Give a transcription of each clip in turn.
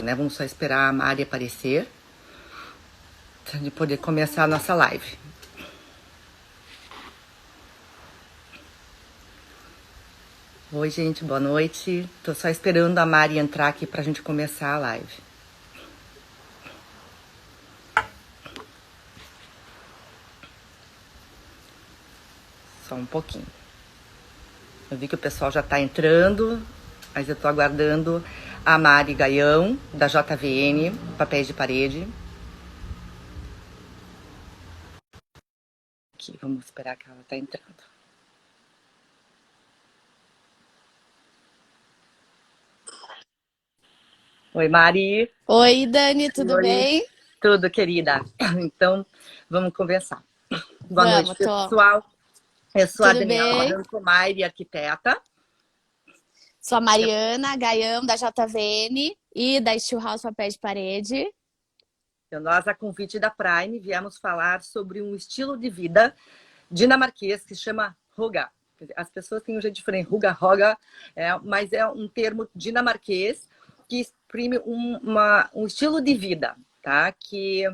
né? Vamos só esperar a Mari aparecer pra gente poder começar a nossa live. Oi, gente, boa noite. Tô só esperando a Mari entrar aqui pra gente começar a live. Só um pouquinho. Eu vi que o pessoal já tá entrando, mas eu tô aguardando a Mari Gaião, da JVN, Papéis de Parede. Aqui, vamos esperar que ela tá entrando. Oi, Mari. Oi, Dani, tudo Oi. bem? Tudo, querida. Então, vamos conversar. Boa noite, Vamos, pessoal. Eu sou a tudo Daniela bem? Rancomaire, arquiteta. Sou a Mariana Gaião, da JVN e da Steelhouse Papéis de Parede. Então, nós, a convite da Prime, viemos falar sobre um estilo de vida dinamarquês que se chama Hygge. As pessoas têm um jeito diferente, Hygge, mas é um termo dinamarquês que exprime um estilo de vida, tá? Que,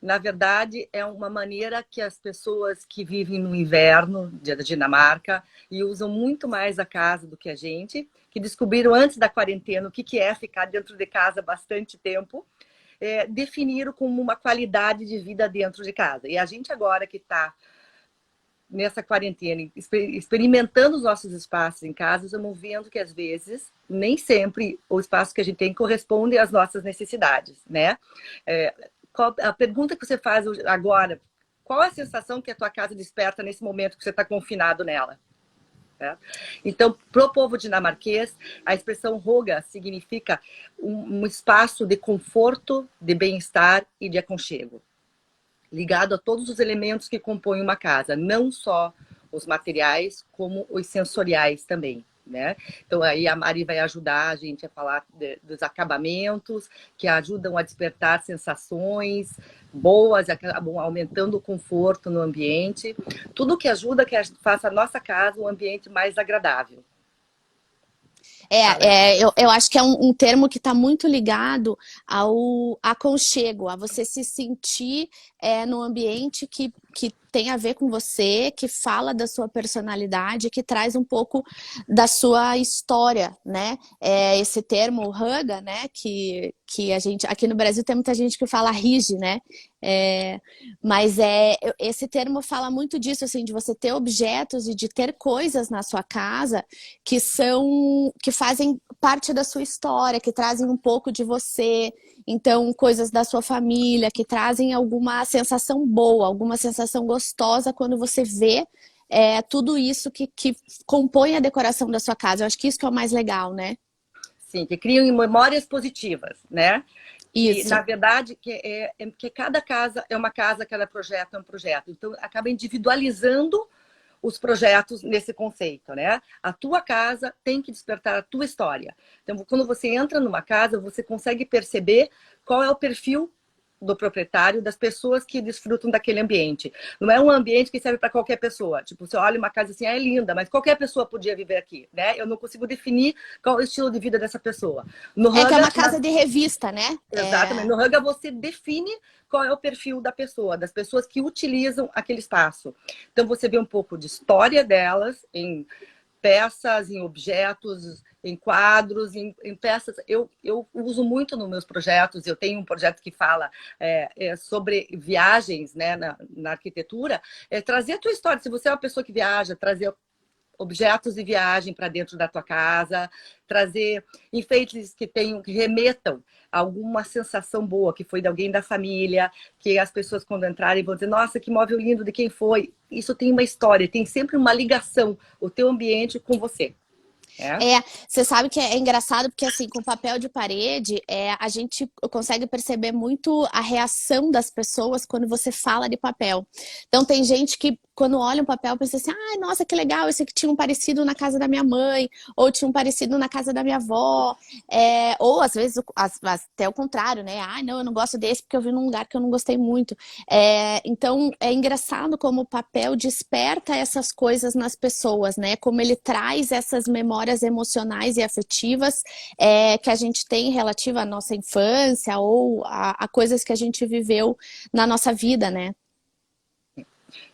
na verdade, é uma maneira que as pessoas que vivem no inverno da Dinamarca e usam muito mais a casa do que a gente, que descobriram antes da quarentena o que é ficar dentro de casa bastante tempo, definiram como uma qualidade de vida dentro de casa. E a gente agora que está nessa quarentena, experimentando os nossos espaços em casa, estamos vendo que às vezes, nem sempre o espaço que a gente tem corresponde às nossas necessidades, né? A pergunta que você faz agora, qual a sensação que a tua casa desperta nesse momento que você está confinado nela? Então, para o povo dinamarquês, a expressão Hygge significa um espaço de conforto, de bem-estar e de aconchego, ligado a todos os elementos que compõem uma casa, não só os materiais, como os sensoriais também, né? Então aí a Mari vai ajudar a gente a falar dos acabamentos, que ajudam a despertar sensações boas, acabam aumentando o conforto no ambiente, tudo que ajuda que faça a nossa casa um ambiente mais agradável. Eu acho que é um termo que está muito ligado ao aconchego, a você se sentir num ambiente que tem a ver com você, que fala da sua personalidade, que traz um pouco da sua história, né? Esse termo Hygge, né? Que a gente, aqui no Brasil tem muita gente que fala rige, né? Mas esse termo fala muito disso, assim, de você ter objetos e de ter coisas na sua casa que fazem parte da sua história, que trazem um pouco de você. Então, coisas da sua família, que trazem alguma sensação boa, alguma sensação gostosa quando você vê tudo isso que compõe a decoração da sua casa. Eu acho que isso que é o mais legal, né? Sim, que criam memórias positivas, né? Que, Isso. na verdade, que cada casa é uma casa, cada projeto é um projeto. Então, acaba individualizando os projetos nesse conceito, né? A tua casa tem que despertar a tua história. Então, quando você entra numa casa, você consegue perceber qual é o perfil do proprietário, das pessoas que desfrutam daquele ambiente. Não é um ambiente que serve para qualquer pessoa. Tipo, você olha uma casa assim, é linda, mas qualquer pessoa podia viver aqui, né? Eu não consigo definir qual é o estilo de vida dessa pessoa. No Que é Hygge, uma casa de revista, né? exatamente. No Hygge você define qual é o perfil da pessoa, das pessoas que utilizam aquele espaço. Então você vê um pouco de história delas em peças, em objetos, em quadros, em peças. Eu uso muito nos meus projetos. Eu tenho um projeto que fala sobre viagens, né, na arquitetura. Trazer a tua história. Se você é uma pessoa que viaja, trazer objetos de viagem para dentro da tua casa, trazer enfeites que remetam a alguma sensação boa, que foi de alguém da família, que as pessoas quando entrarem vão dizer, nossa, que móvel lindo, de quem foi? Isso tem uma história, tem sempre uma ligação, o teu ambiente com você. Você sabe que é engraçado porque assim, com papel de parede, a gente consegue perceber muito a reação das pessoas quando você fala de papel. Então tem gente que quando olha um papel, pensa assim, ai, nossa, que legal, esse aqui tinha um parecido na casa da minha mãe, ou tinha um parecido na casa da minha avó, ou às vezes até o contrário, né? Ai, não, eu não gosto desse porque eu vi num lugar que eu não gostei muito. Então, é engraçado como o papel desperta essas coisas nas pessoas, né? Como ele traz essas memórias emocionais e afetivas que a gente tem relativa à nossa infância ou a coisas que a gente viveu na nossa vida, né?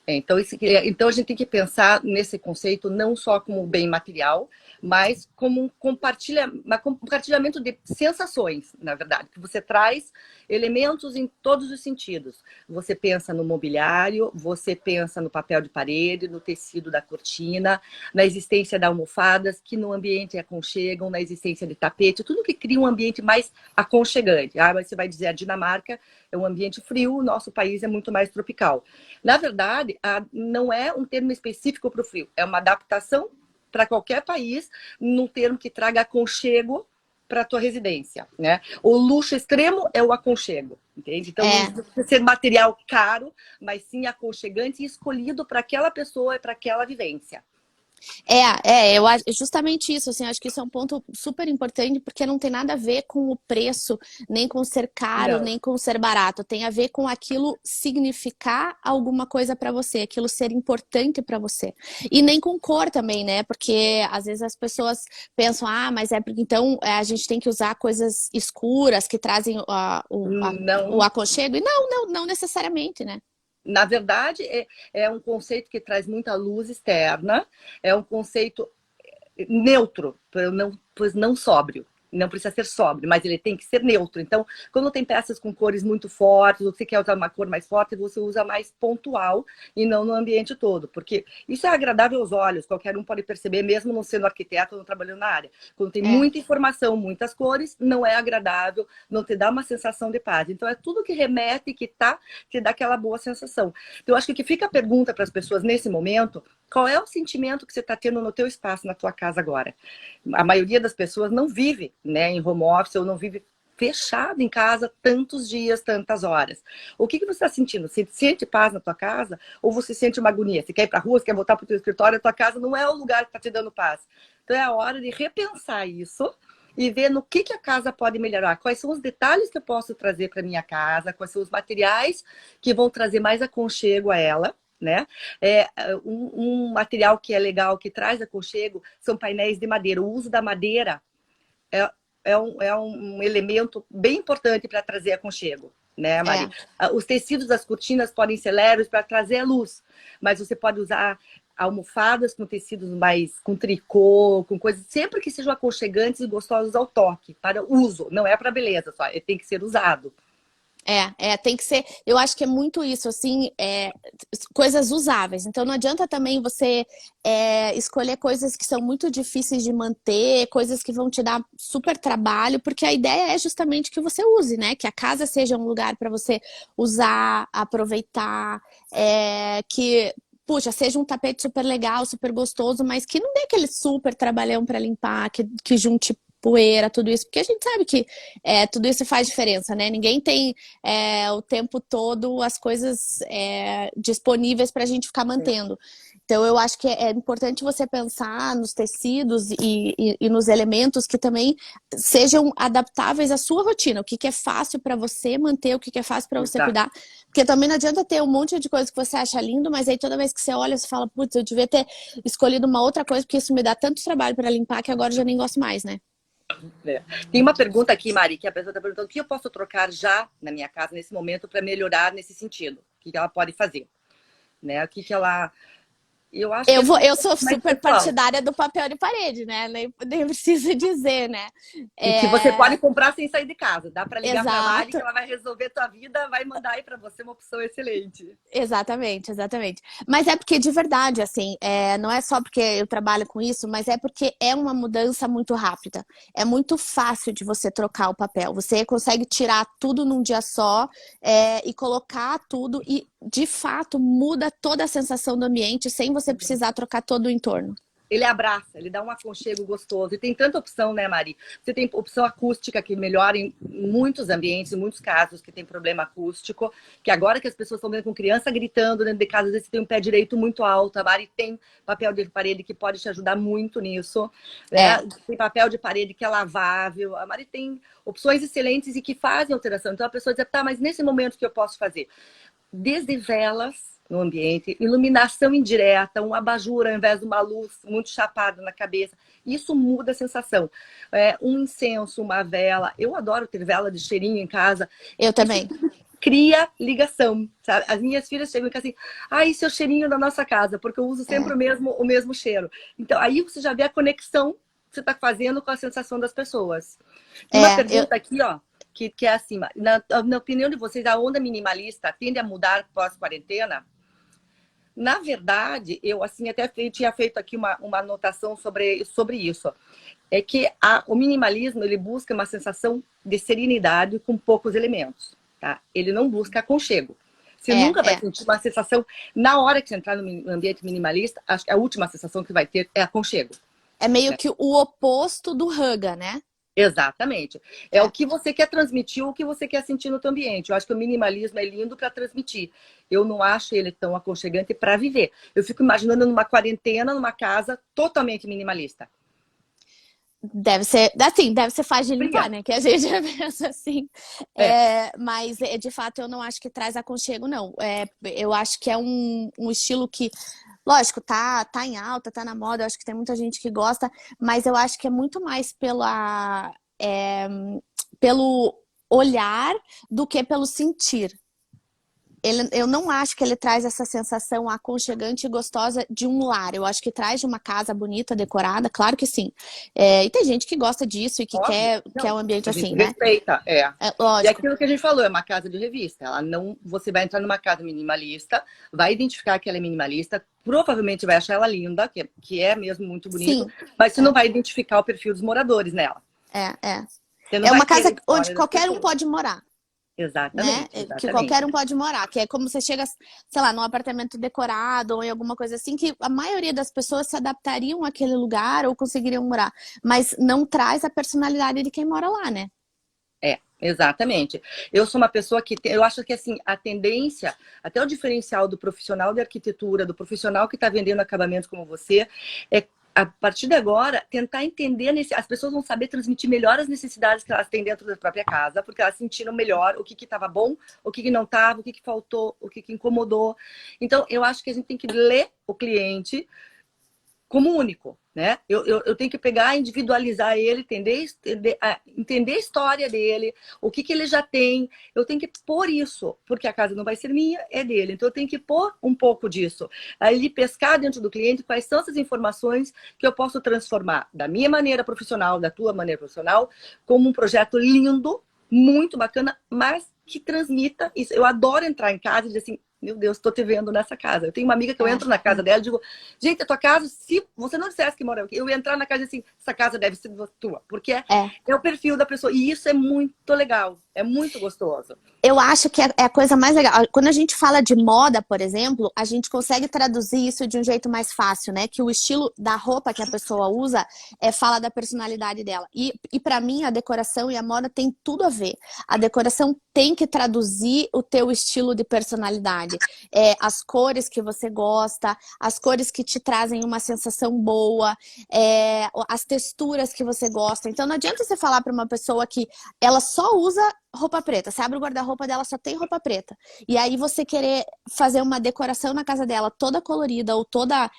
Então a gente tem que pensar nesse conceito não só como bem material, mas como um compartilhamento de sensações, na verdade, que você traz elementos em todos os sentidos. Você pensa no mobiliário, você pensa no papel de parede, no tecido da cortina, na existência de almofadas, que no ambiente aconchegam, na existência de tapete, tudo que cria um ambiente mais aconchegante. Mas você vai dizer, a Dinamarca é um ambiente frio, o nosso país é muito mais tropical. Na verdade, não é um termo específico para o frio, é uma adaptação para qualquer país, num termo que traga aconchego para a tua residência, né? O luxo extremo é o aconchego, entende? Então, não precisa ser material caro, mas sim aconchegante e escolhido para aquela pessoa e para aquela vivência. Eu acho justamente isso, assim, acho que isso é um ponto super importante, porque não tem nada a ver com o preço, nem com ser caro, Não. nem com ser barato, tem a ver com aquilo significar alguma coisa pra você, aquilo ser importante pra você. E nem com cor também, né? Porque às vezes as pessoas pensam, mas porque então a gente tem que usar coisas escuras que trazem o Não. aconchego, e não necessariamente, né? Na verdade, é um conceito que traz muita luz externa, é um conceito neutro, pois não sóbrio. Não precisa ser sóbrio, mas ele tem que ser neutro. Então, quando tem peças com cores muito fortes, ou você quer usar uma cor mais forte, você usa mais pontual e não no ambiente todo. Porque isso é agradável aos olhos, qualquer um pode perceber, mesmo não sendo arquiteto ou não trabalhando na área. Quando tem muita informação, muitas cores, não é agradável, não te dá uma sensação de paz. Então, é tudo que remete, que te dá aquela boa sensação. Então, eu acho que o que fica a pergunta para as pessoas nesse momento, qual é o sentimento que você está tendo no teu espaço, na tua casa agora? A maioria das pessoas não vive, né, em home office ou não vive fechado em casa tantos dias, tantas horas. O que você está sentindo? Você sente paz na tua casa ou você sente uma agonia? Você quer ir para a rua, você quer voltar para o teu escritório, a tua casa não é o lugar que está te dando paz. Então é a hora de repensar isso e ver no que a casa pode melhorar. Quais são os detalhes que eu posso trazer para minha casa, quais são os materiais que vão trazer mais aconchego a ela. Né? Um material que é legal, que traz aconchego, são painéis de madeira. O uso da madeira é um elemento bem importante para trazer aconchego, né, Mari? Os tecidos das cortinas podem ser leves para trazer a luz, mas você pode usar almofadas com tecidos mais com tricô, com coisas sempre que sejam aconchegantes e gostosos ao toque, para uso, não é para beleza só, tem que ser usado. Tem que ser, eu acho que é muito isso, assim, coisas usáveis. Então não adianta também você escolher coisas que são muito difíceis de manter, coisas que vão te dar super trabalho, porque a ideia é justamente que você use, né? Que a casa seja um lugar para você usar, aproveitar, puxa, seja um tapete super legal, super gostoso, mas que não dê aquele super trabalhão para limpar, que junte poeira, tudo isso, porque a gente sabe que tudo isso faz diferença, né? Ninguém tem o tempo todo as coisas disponíveis para a gente ficar mantendo. Então, eu acho que é importante você pensar nos tecidos e nos elementos que também sejam adaptáveis à sua rotina. O que é fácil para você manter, o que é fácil para você cuidar. Porque também não adianta ter um monte de coisa que você acha lindo, mas aí toda vez que você olha, você fala, putz, eu devia ter escolhido uma outra coisa, porque isso me dá tanto trabalho para limpar que agora eu já nem gosto mais, né? Tem uma pergunta aqui, Mari, que a pessoa está perguntando o que eu posso trocar já na minha casa, nesse momento, para melhorar nesse sentido. O que ela pode fazer? Né? O que ela... Eu sou super partidária do papel de parede, né? Nem precisa dizer, né? E que você pode comprar sem sair de casa. Dá para ligar para a Mari que ela vai resolver tua vida, vai mandar aí para você uma opção excelente. Exatamente. Mas é porque, de verdade, assim, não é só porque eu trabalho com isso, mas é porque é uma mudança muito rápida. É muito fácil de você trocar o papel. Você consegue tirar tudo num dia só e colocar tudo e, de fato, muda toda a sensação do ambiente sem você precisar trocar todo o entorno. Ele abraça, ele dá um aconchego gostoso. E tem tanta opção, né, Mari? Você tem opção acústica que melhora em muitos ambientes, em muitos casos que tem problema acústico. Que agora que as pessoas estão vendo com criança gritando dentro de casa, às vezes você tem um pé direito muito alto. A Mari tem papel de parede que pode te ajudar muito nisso. Né? Tem papel de parede que é lavável. A Mari tem opções excelentes e que fazem alteração. Então a pessoa diz, tá, mas nesse momento o que eu posso fazer? Desde velas no ambiente, iluminação indireta, um abajur ao invés de uma luz muito chapada na cabeça. Isso muda a sensação. Um incenso, uma vela. Eu adoro ter vela de cheirinho em casa. Eu também. Cria ligação, sabe? As minhas filhas chegam e ficam assim, esse é o cheirinho da nossa casa, porque eu uso sempre o mesmo cheiro. Então, aí você já vê a conexão que você está fazendo com a sensação das pessoas. Tem uma pergunta aqui, ó, que é assim, na opinião de vocês, a onda minimalista tende a mudar pós-quarentena? Na verdade, eu assim até tinha feito aqui uma anotação sobre isso. É que o minimalismo, ele busca uma sensação de serenidade com poucos elementos, tá? Ele não busca aconchego. Você nunca vai sentir uma sensação, na hora que você entrar no ambiente minimalista, acho que a última sensação que vai ter é aconchego. É meio que o oposto do Hugga, né? Exatamente. É o que você quer transmitir, o que você quer sentir no teu ambiente. Eu acho que o minimalismo é lindo para transmitir. Eu não acho ele tão aconchegante para viver. Eu fico imaginando numa quarentena, numa casa totalmente minimalista. Deve ser, assim, deve ser fácil de limpar, né? Que a gente pensa assim. Mas, de fato, eu não acho que traz aconchego, não. Eu acho que é um estilo que, lógico, tá em alta, tá na moda. Eu acho que tem muita gente que gosta. Mas eu acho que é muito mais pelo olhar do que pelo sentir. Eu não acho que ele traz essa sensação aconchegante e gostosa de um lar. Eu acho que traz de uma casa bonita, decorada, claro que sim. E tem gente que gosta disso e que quer um ambiente assim, né? Respeita, lógico. E aquilo que a gente falou, é uma casa de revista. Você vai entrar numa casa minimalista, vai identificar que ela é minimalista, provavelmente vai achar ela linda, que é mesmo muito bonito, mas você não vai identificar o perfil dos moradores nela. É uma casa onde qualquer um pode morar. Exatamente, né? Que qualquer um pode morar, que é como você chega, sei lá, num apartamento decorado ou em alguma coisa assim, que a maioria das pessoas se adaptariam àquele lugar ou conseguiriam morar, mas não traz a personalidade de quem mora lá, né? Exatamente. Eu sou uma pessoa que, eu acho que assim, a tendência, até o diferencial do profissional de arquitetura, do profissional que está vendendo acabamentos como você, é a partir de agora, tentar entender, as pessoas vão saber transmitir melhor as necessidades que elas têm dentro da própria casa, porque elas sentiram melhor o que estava bom, o que não estava, o que faltou, o que incomodou. Então, eu acho que a gente tem que ler o cliente como único, né? Eu tenho que pegar, individualizar ele, entender a história dele, o que ele já tem. Eu tenho que pôr isso, porque a casa não vai ser minha, é dele. Então eu tenho que pôr um pouco disso. Aí pescar dentro do cliente quais são essas informações que eu posso transformar da minha maneira profissional, da tua maneira profissional, como um projeto lindo, muito bacana, mas que transmita isso. Eu adoro entrar em casa e dizer assim, meu Deus, estou te vendo nessa casa. Eu tenho uma amiga que eu entro na casa dela e digo, gente, a tua casa, se você não dissesse que mora aqui, eu ia entrar na casa e assim, essa casa deve ser tua. Porque é o perfil da pessoa. E isso é muito legal. É muito gostoso. Eu acho que é a coisa mais legal. Quando a gente fala de moda, por exemplo, a gente consegue traduzir isso de um jeito mais fácil, né? Que o estilo da roupa que a pessoa usa fala da personalidade dela. E para mim, a decoração e a moda tem tudo a ver. A decoração tem que traduzir o teu estilo de personalidade. As cores que você gosta, as cores que te trazem uma sensação boa, as texturas que você gosta. Então não adianta você falar para uma pessoa que ela só usa roupa preta. Você abre o guarda-roupa dela, só tem roupa preta. E aí você querer fazer uma decoração na casa dela toda colorida ou toda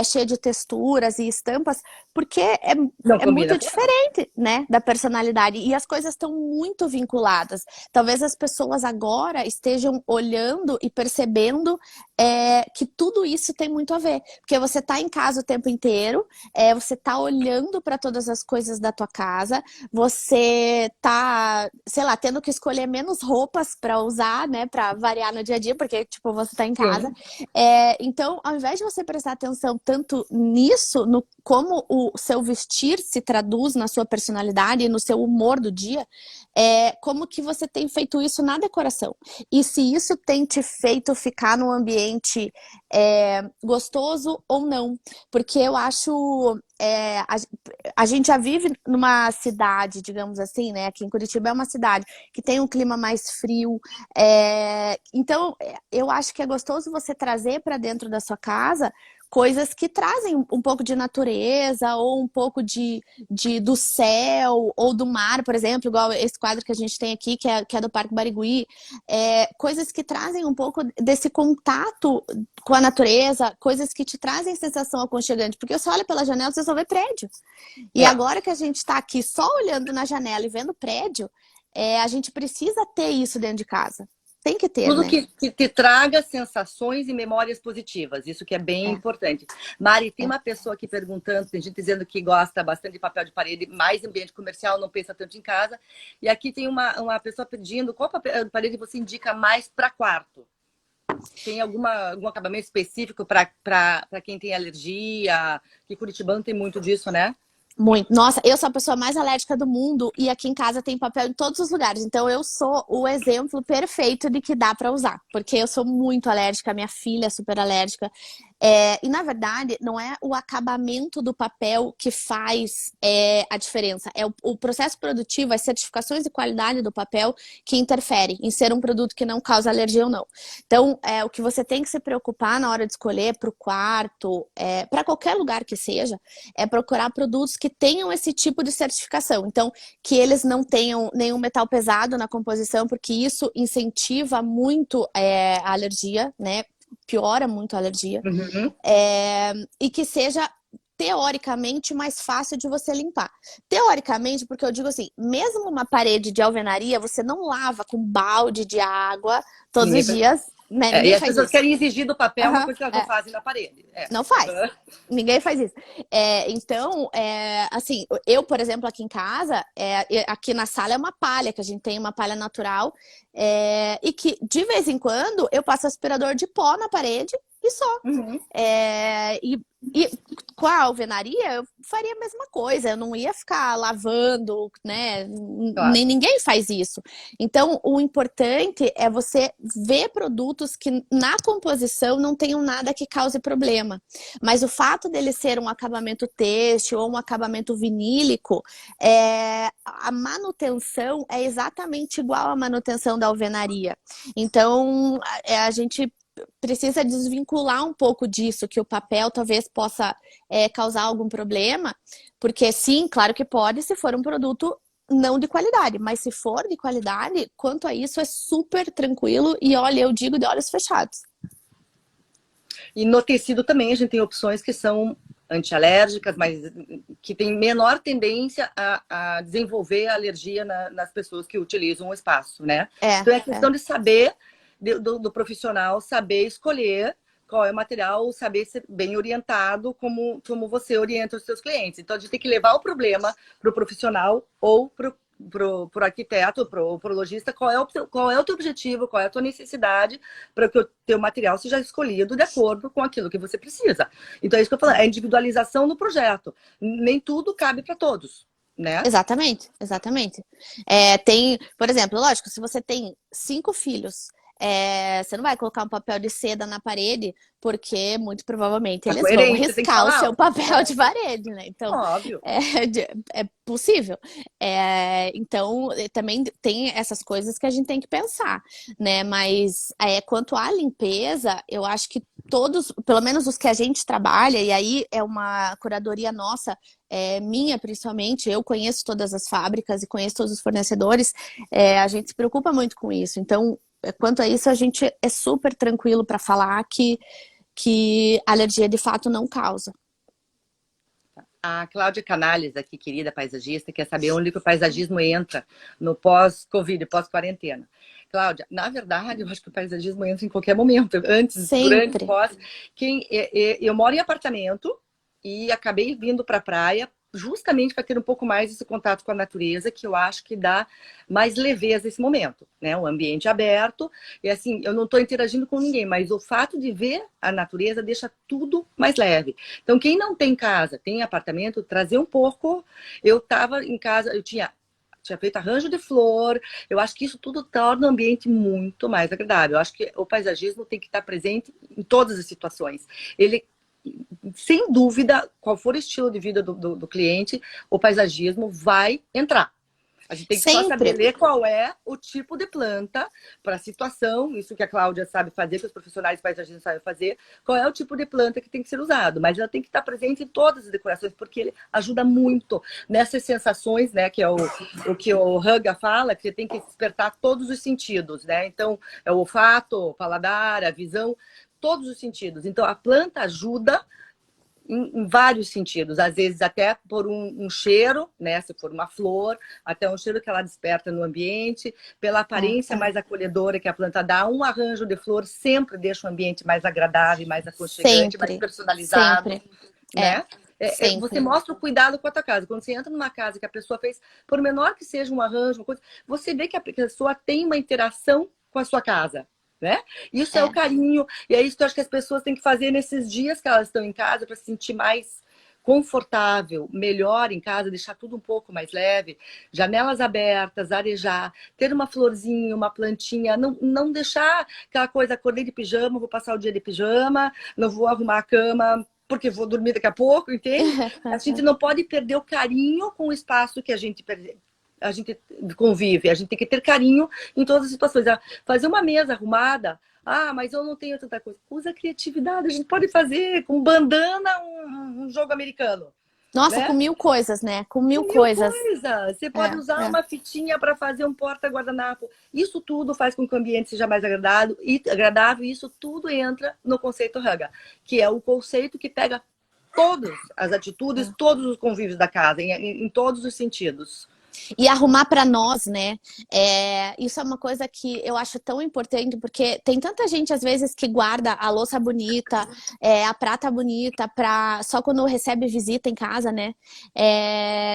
cheia de texturas e estampas, porque é muito diferente, né, da personalidade. E as coisas estão muito vinculadas. Talvez as pessoas agora estejam olhando e percebendo que tudo isso tem muito a ver. Porque você tá em casa o tempo inteiro, você tá olhando para todas as coisas da tua casa, você tá, sei lá, tendo que escolher menos roupas para usar, né, para variar no dia a dia, porque, tipo, você tá em casa. Então, ao invés de você prestar atenção tanto nisso, no como o seu vestir se traduz na sua personalidade e no seu humor do dia, como que você tem feito isso na decoração. E se isso tem te feito ficar num ambiente gostoso ou não. Porque eu acho... a gente já vive numa cidade, digamos assim, né? Aqui em Curitiba é uma cidade que tem um clima mais frio. Então, eu acho que é gostoso você trazer para dentro da sua casa coisas que trazem um pouco de natureza, ou um pouco do céu, ou do mar, por exemplo, igual esse quadro que a gente tem aqui, que é do Parque Barigui. Coisas que trazem um pouco desse contato com a natureza, coisas que te trazem sensação aconchegante, porque você olha pela janela, você só vê prédio. E agora que a gente está aqui só olhando na janela e vendo prédio, a gente precisa ter isso dentro de casa. Tem que ter, tudo né? que traga sensações e memórias positivas. Isso que é bem importante. Mari, tem uma pessoa aqui perguntando, tem gente dizendo que gosta bastante de papel de parede, mais ambiente comercial, não pensa tanto em casa. E aqui tem uma pessoa pedindo qual papel de parede você indica mais para quarto? Tem algum acabamento específico para quem tem alergia? Que curitibano tem muito disso, né? Muito. Nossa, eu sou a pessoa mais alérgica do mundo e aqui em casa tem papel em todos os lugares. Então eu sou o exemplo perfeito de que dá pra usar. Porque eu sou muito alérgica, minha filha é super alérgica. E na verdade, não é o acabamento do papel que faz a diferença. É o processo produtivo, as certificações de qualidade do papel que interferem em ser um produto que não causa alergia ou não. Então, o que você tem que se preocupar na hora de escolher para o quarto, para qualquer lugar que seja, é procurar produtos que tenham esse tipo de certificação. Então, que eles não tenham nenhum metal pesado na composição, porque isso incentiva muito a alergia, né? Piora muito a alergia. Uhum. E que seja teoricamente mais fácil de você limpar. Teoricamente, porque eu digo assim, mesmo uma parede de alvenaria, você não lava com balde de água todos os dias, né? E Ninguém as faz pessoas isso. querem exigir do papel uma coisa que elas não fazem na parede. Não faz. Ninguém faz isso. Então, assim, eu, por exemplo, aqui em casa, aqui na sala é uma palha, que a gente tem uma palha natural, e que, de vez em quando, eu passo aspirador de pó na parede e só. Uhum. E com a alvenaria, eu faria a mesma coisa. Eu não ia ficar lavando, né? Claro. Nem ninguém faz isso. Então, o importante é você ver produtos que na composição não tenham nada que cause problema. Mas o fato dele ser um acabamento têxtil ou um acabamento vinílico, a manutenção é exatamente igual à manutenção da alvenaria. Então, a gente precisa desvincular um pouco disso, que o papel talvez possa causar algum problema, porque sim, claro que pode, se for um produto não de qualidade, mas se for de qualidade, quanto a isso é super tranquilo e olha, eu digo de olhos fechados. E no tecido também a gente tem opções que são antialérgicas, mas que tem menor tendência a desenvolver alergia nas pessoas que utilizam o espaço, né? Então é questão de saber do profissional, saber escolher qual é o material, saber ser bem orientado como você orienta os seus clientes. Então a gente tem que levar o problema para o profissional ou pro arquiteto, pro lojista, qual é o teu objetivo, qual é a tua necessidade para que o teu material seja escolhido de acordo com aquilo que você precisa. Então é isso que eu falo, é individualização no projeto. Nem tudo cabe para todos, né? Exatamente, exatamente. Tem, por exemplo, lógico, se você tem 5 filhos, você não vai colocar um papel de seda na parede, porque muito provavelmente eles vão riscar o seu papel de parede, né? Então, óbvio. É possível. Então, também tem essas coisas que a gente tem que pensar, né? Mas quanto à limpeza, eu acho que todos, pelo menos os que a gente trabalha, e aí é uma curadoria nossa, minha principalmente, eu conheço todas as fábricas e conheço todos os fornecedores, a gente se preocupa muito com isso. Então, quanto a isso, a gente é super tranquilo para falar que alergia de fato não causa. A Cláudia Canales, aqui, querida paisagista, quer saber onde que o paisagismo entra no pós-Covid, pós-quarentena. Cláudia, na verdade, eu acho que o paisagismo entra em qualquer momento, antes, durante, pós. Eu moro em apartamento e acabei vindo para a praia justamente para ter um pouco mais esse contato com a natureza, que eu acho que dá mais leveza nesse momento, né? O ambiente aberto, e assim, eu não estou interagindo com ninguém, mas o fato de ver a natureza deixa tudo mais leve. Então, quem não tem casa, tem apartamento, trazer um pouco. Eu estava em casa, eu tinha feito arranjo de flor. Eu acho que isso tudo torna o ambiente muito mais agradável. Eu acho que o paisagismo tem que estar presente em todas as situações. Ele, sem dúvida, qual for o estilo de vida do cliente, o paisagismo vai entrar. A gente tem que só saber ler qual é o tipo de planta para a situação, isso que a Cláudia sabe fazer, que os profissionais paisagistas sabem fazer, qual é o tipo de planta que tem que ser usado. Mas ela tem que estar presente em todas as decorações, porque ele ajuda muito nessas sensações, né? Que é o que o Hugga fala, que você tem que despertar todos os sentidos, né? Então, é o olfato, o paladar, a visão, todos os sentidos. Então, a planta ajuda em vários sentidos, às vezes até por um cheiro, né? Se for uma flor, até um cheiro que ela desperta no ambiente, pela aparência mais acolhedora que a planta dá. Um arranjo de flor sempre deixa o ambiente mais agradável, mais aconchegante, mais personalizado, né? Você mostra o cuidado com a tua casa. Quando você entra numa casa que a pessoa fez, por menor que seja um arranjo, uma coisa, você vê que a pessoa tem uma interação com a sua casa. Né? Isso é o carinho, e é isso que eu acho que as pessoas têm que fazer nesses dias que elas estão em casa para se sentir mais confortável, melhor em casa, deixar tudo um pouco mais leve, janelas abertas, arejar, ter uma florzinha, uma plantinha, não deixar aquela coisa, acordei de pijama, vou passar o dia de pijama, não vou arrumar a cama porque vou dormir daqui a pouco, entende? A gente não pode perder o carinho com o espaço que a gente convive, a gente tem que ter carinho em todas as situações. Fazer uma mesa arrumada, mas eu não tenho tanta coisa. Usa a criatividade, a gente pode fazer com bandana um jogo americano. Nossa, né? com mil coisas, né? Com mil coisas. Você pode usar uma fitinha para fazer um porta-guardanapo. Isso tudo faz com que o ambiente seja mais agradável, e isso tudo entra no conceito Hugga, que é o conceito que pega todas as atitudes, todos os convívios da casa, em todos os sentidos. E arrumar para nós, né? Isso é uma coisa que eu acho tão importante, porque tem tanta gente, às vezes, que guarda a louça bonita, a prata bonita, só quando recebe visita em casa, né?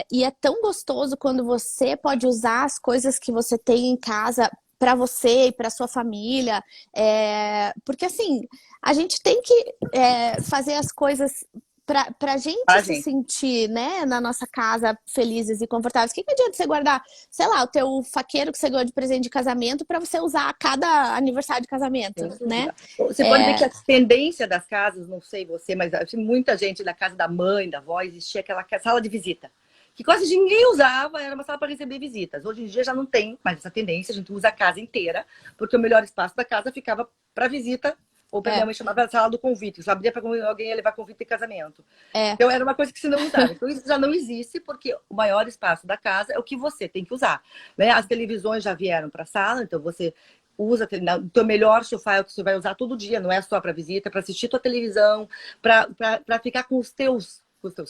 E é tão gostoso quando você pode usar as coisas que você tem em casa para você e para sua família. Porque, assim, a gente tem que fazer as coisas pra gente se sentir, né, na nossa casa felizes e confortáveis. O que adianta você guardar, sei lá, o teu faqueiro que você ganhou de presente de casamento para você usar a cada aniversário de casamento, né? Você pode ver que a tendência das casas, não sei você, mas muita gente na casa da mãe, da avó, existia aquela sala de visita, que quase ninguém usava, era uma sala para receber visitas. Hoje em dia já não tem mais essa tendência, a gente usa a casa inteira, porque o melhor espaço da casa ficava para visita. Ou para minha mãe chamava a sala do convite. Você abria para alguém ia levar convite de casamento. Então era uma coisa que se não usava. Então isso já não existe, porque o maior espaço da casa é o que você tem que usar. Né? As televisões já vieram para a sala, então você usa o teu melhor sofá é o que você vai usar todo dia, não é só para visita, para assistir tua televisão, para ficar com os teus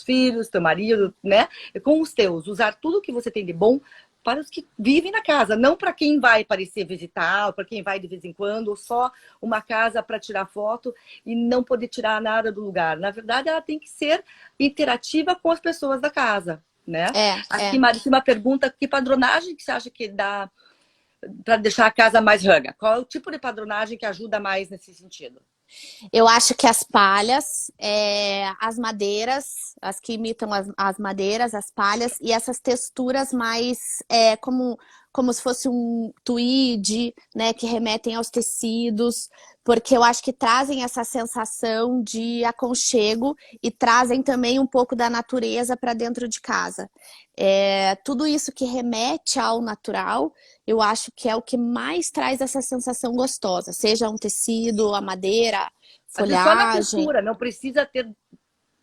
filhos, teu marido, né? Com os teus. Usar tudo que você tem de bom para os que vivem na casa, não para quem vai parecer visitar, para quem vai de vez em quando, ou só uma casa para tirar foto e não poder tirar nada do lugar. Na verdade, ela tem que ser interativa com as pessoas da casa, né? Aqui, Marisa, uma pergunta: que padronagem que você acha que dá para deixar a casa mais Hugga? Qual é o tipo de padronagem que ajuda mais nesse sentido? Eu acho que as palhas, as madeiras, as que imitam as madeiras, as palhas, e essas texturas mais como se fosse um tweed, né, que remetem aos tecidos, porque eu acho que trazem essa sensação de aconchego e trazem também um pouco da natureza para dentro de casa. Tudo isso que remete ao natural, eu acho que é o que mais traz essa sensação gostosa, seja um tecido, a madeira, folhagem. Só na textura, não precisa ter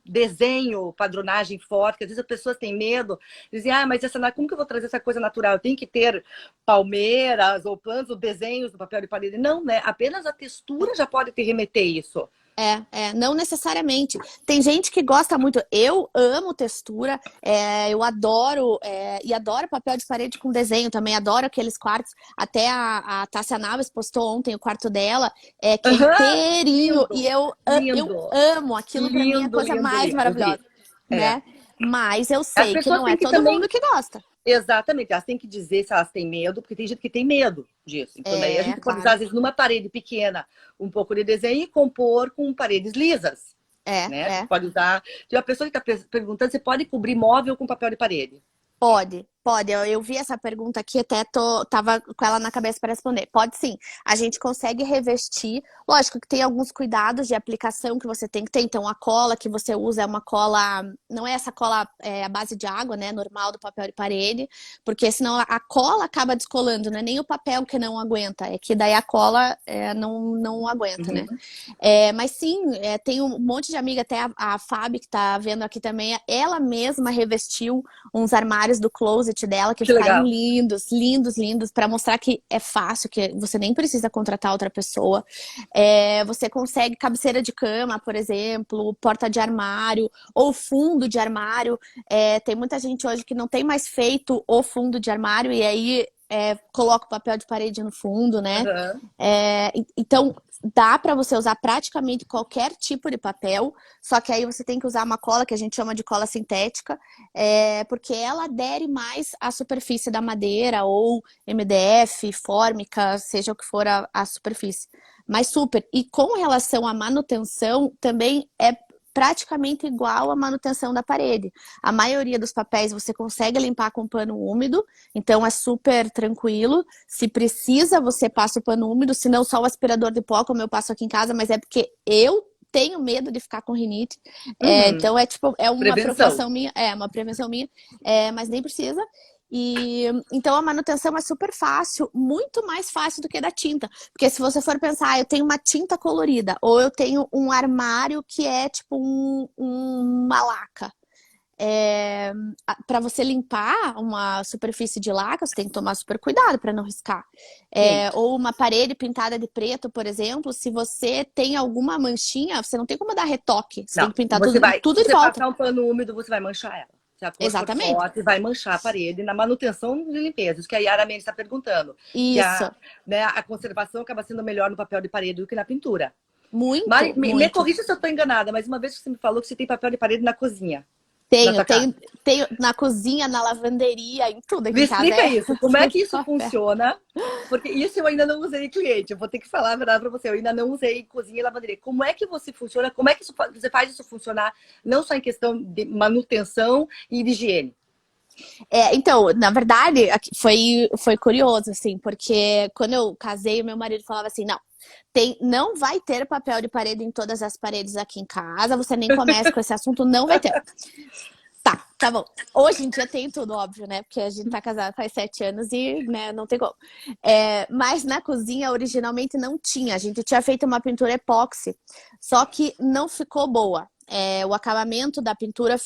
desenho, padronagem forte, às vezes as pessoas têm medo, dizem, mas como que eu vou trazer essa coisa natural? Eu tenho que ter palmeiras ou plantas ou desenhos no papel de parede. Não, né? Apenas a textura já pode te remeter isso. Não necessariamente. Tem gente que gosta muito. Eu amo textura, eu adoro, e adoro papel de parede com desenho também, adoro aqueles quartos. Até a Tássia Naves postou ontem o quarto dela, que é inteirinho, e eu amo aquilo. Para mim é a coisa mais maravilhosa, né? Mas eu As sei que pessoas não é têm que todo também. mundo que gosta. Exatamente, elas têm que dizer se elas têm medo, porque tem gente que tem medo disso. Então, daí a É, gente pode usar, claro. às vezes, numa parede pequena, um pouco de desenho e compor com paredes lisas, né? A gente É. pode usar. Tem uma pessoa que está perguntando se pode cobrir móvel com papel de parede. Pode, pode. Eu vi essa pergunta aqui, até tava com ela na cabeça para responder. Pode sim. A gente consegue revestir. Lógico que tem alguns cuidados de aplicação que você tem que ter. Então, a cola que você usa é uma cola, não é essa cola à base de água, né? Normal do papel de parede, porque senão a cola acaba descolando, não é nem o papel que não aguenta, é que daí a cola não aguenta, né? Uhum. Mas sim, tem um monte de amiga, até a Fábio, que tá vendo aqui também, ela mesma revestiu uns armários do closet dela que Que ficaram legal. lindos, lindos, lindos, para mostrar que é fácil, que você nem precisa contratar outra pessoa. Você consegue cabeceira de cama, por exemplo, porta de armário ou fundo de armário. Tem muita gente hoje que não tem mais feito o fundo de armário e aí coloca o papel de parede no fundo, né? Uhum. Então, dá para você usar praticamente qualquer tipo de papel, só que aí você tem que usar uma cola que a gente chama de cola sintética, porque ela adere mais à superfície da madeira ou MDF, fórmica, seja o que for a superfície. Mas super. E com relação à manutenção, também é praticamente igual à manutenção da parede. A maioria dos papéis você consegue limpar com pano úmido, então é super tranquilo. Se precisa, você passa o pano úmido, se não só o aspirador de pó, como eu passo aqui em casa, mas é porque eu tenho medo de ficar com rinite. Uhum. Então é uma Prevenção. preocupação minha, uma prevenção minha, mas nem precisa. E então a manutenção é super fácil, muito mais fácil do que da tinta. Porque se você for pensar, eu tenho uma tinta colorida, ou eu tenho um armário que é tipo uma laca. Para você limpar uma superfície de laca, você tem que tomar super cuidado para não riscar. Sim. Ou uma parede pintada de preto, por exemplo, se você tem alguma manchinha, você não tem como dar retoque. Você tem Não, que pintar você vai, tudo se de você volta. passar um pano úmido, você vai manchar ela. Se a cor for Exatamente. forte, vai manchar a parede na manutenção de limpeza. Isso que a Yara Mendes está perguntando. Que Isso. a conservação acaba sendo melhor no papel de parede do que na pintura. Mas Muito, me muito. corrija se eu estou enganada, mas uma vez que você me falou que você tem papel de parede na cozinha, na Tenho, tua casa. tenho, tenho na cozinha, na lavanderia, em tudo aqui Me em casa. explica isso. Como é Tudo que isso papel. funciona? Porque isso eu ainda não usei em cliente. Eu vou ter que falar a verdade para você. Eu ainda não usei em cozinha e lavanderia. Como é que você funciona? Como é que você faz isso funcionar? Não só em questão de manutenção e de higiene. Então, na verdade, foi curioso, assim, porque quando eu casei, o meu marido falava assim, não vai ter papel de parede em todas as paredes aqui em casa, você nem comece com esse assunto, não vai ter. Tá bom. Hoje em dia tem tudo, óbvio, né? Porque a gente tá casado faz 7 anos e, né, não tem como. Mas na cozinha, originalmente, não tinha. A gente tinha feito uma pintura epóxi, só que não ficou boa. O acabamento da pintura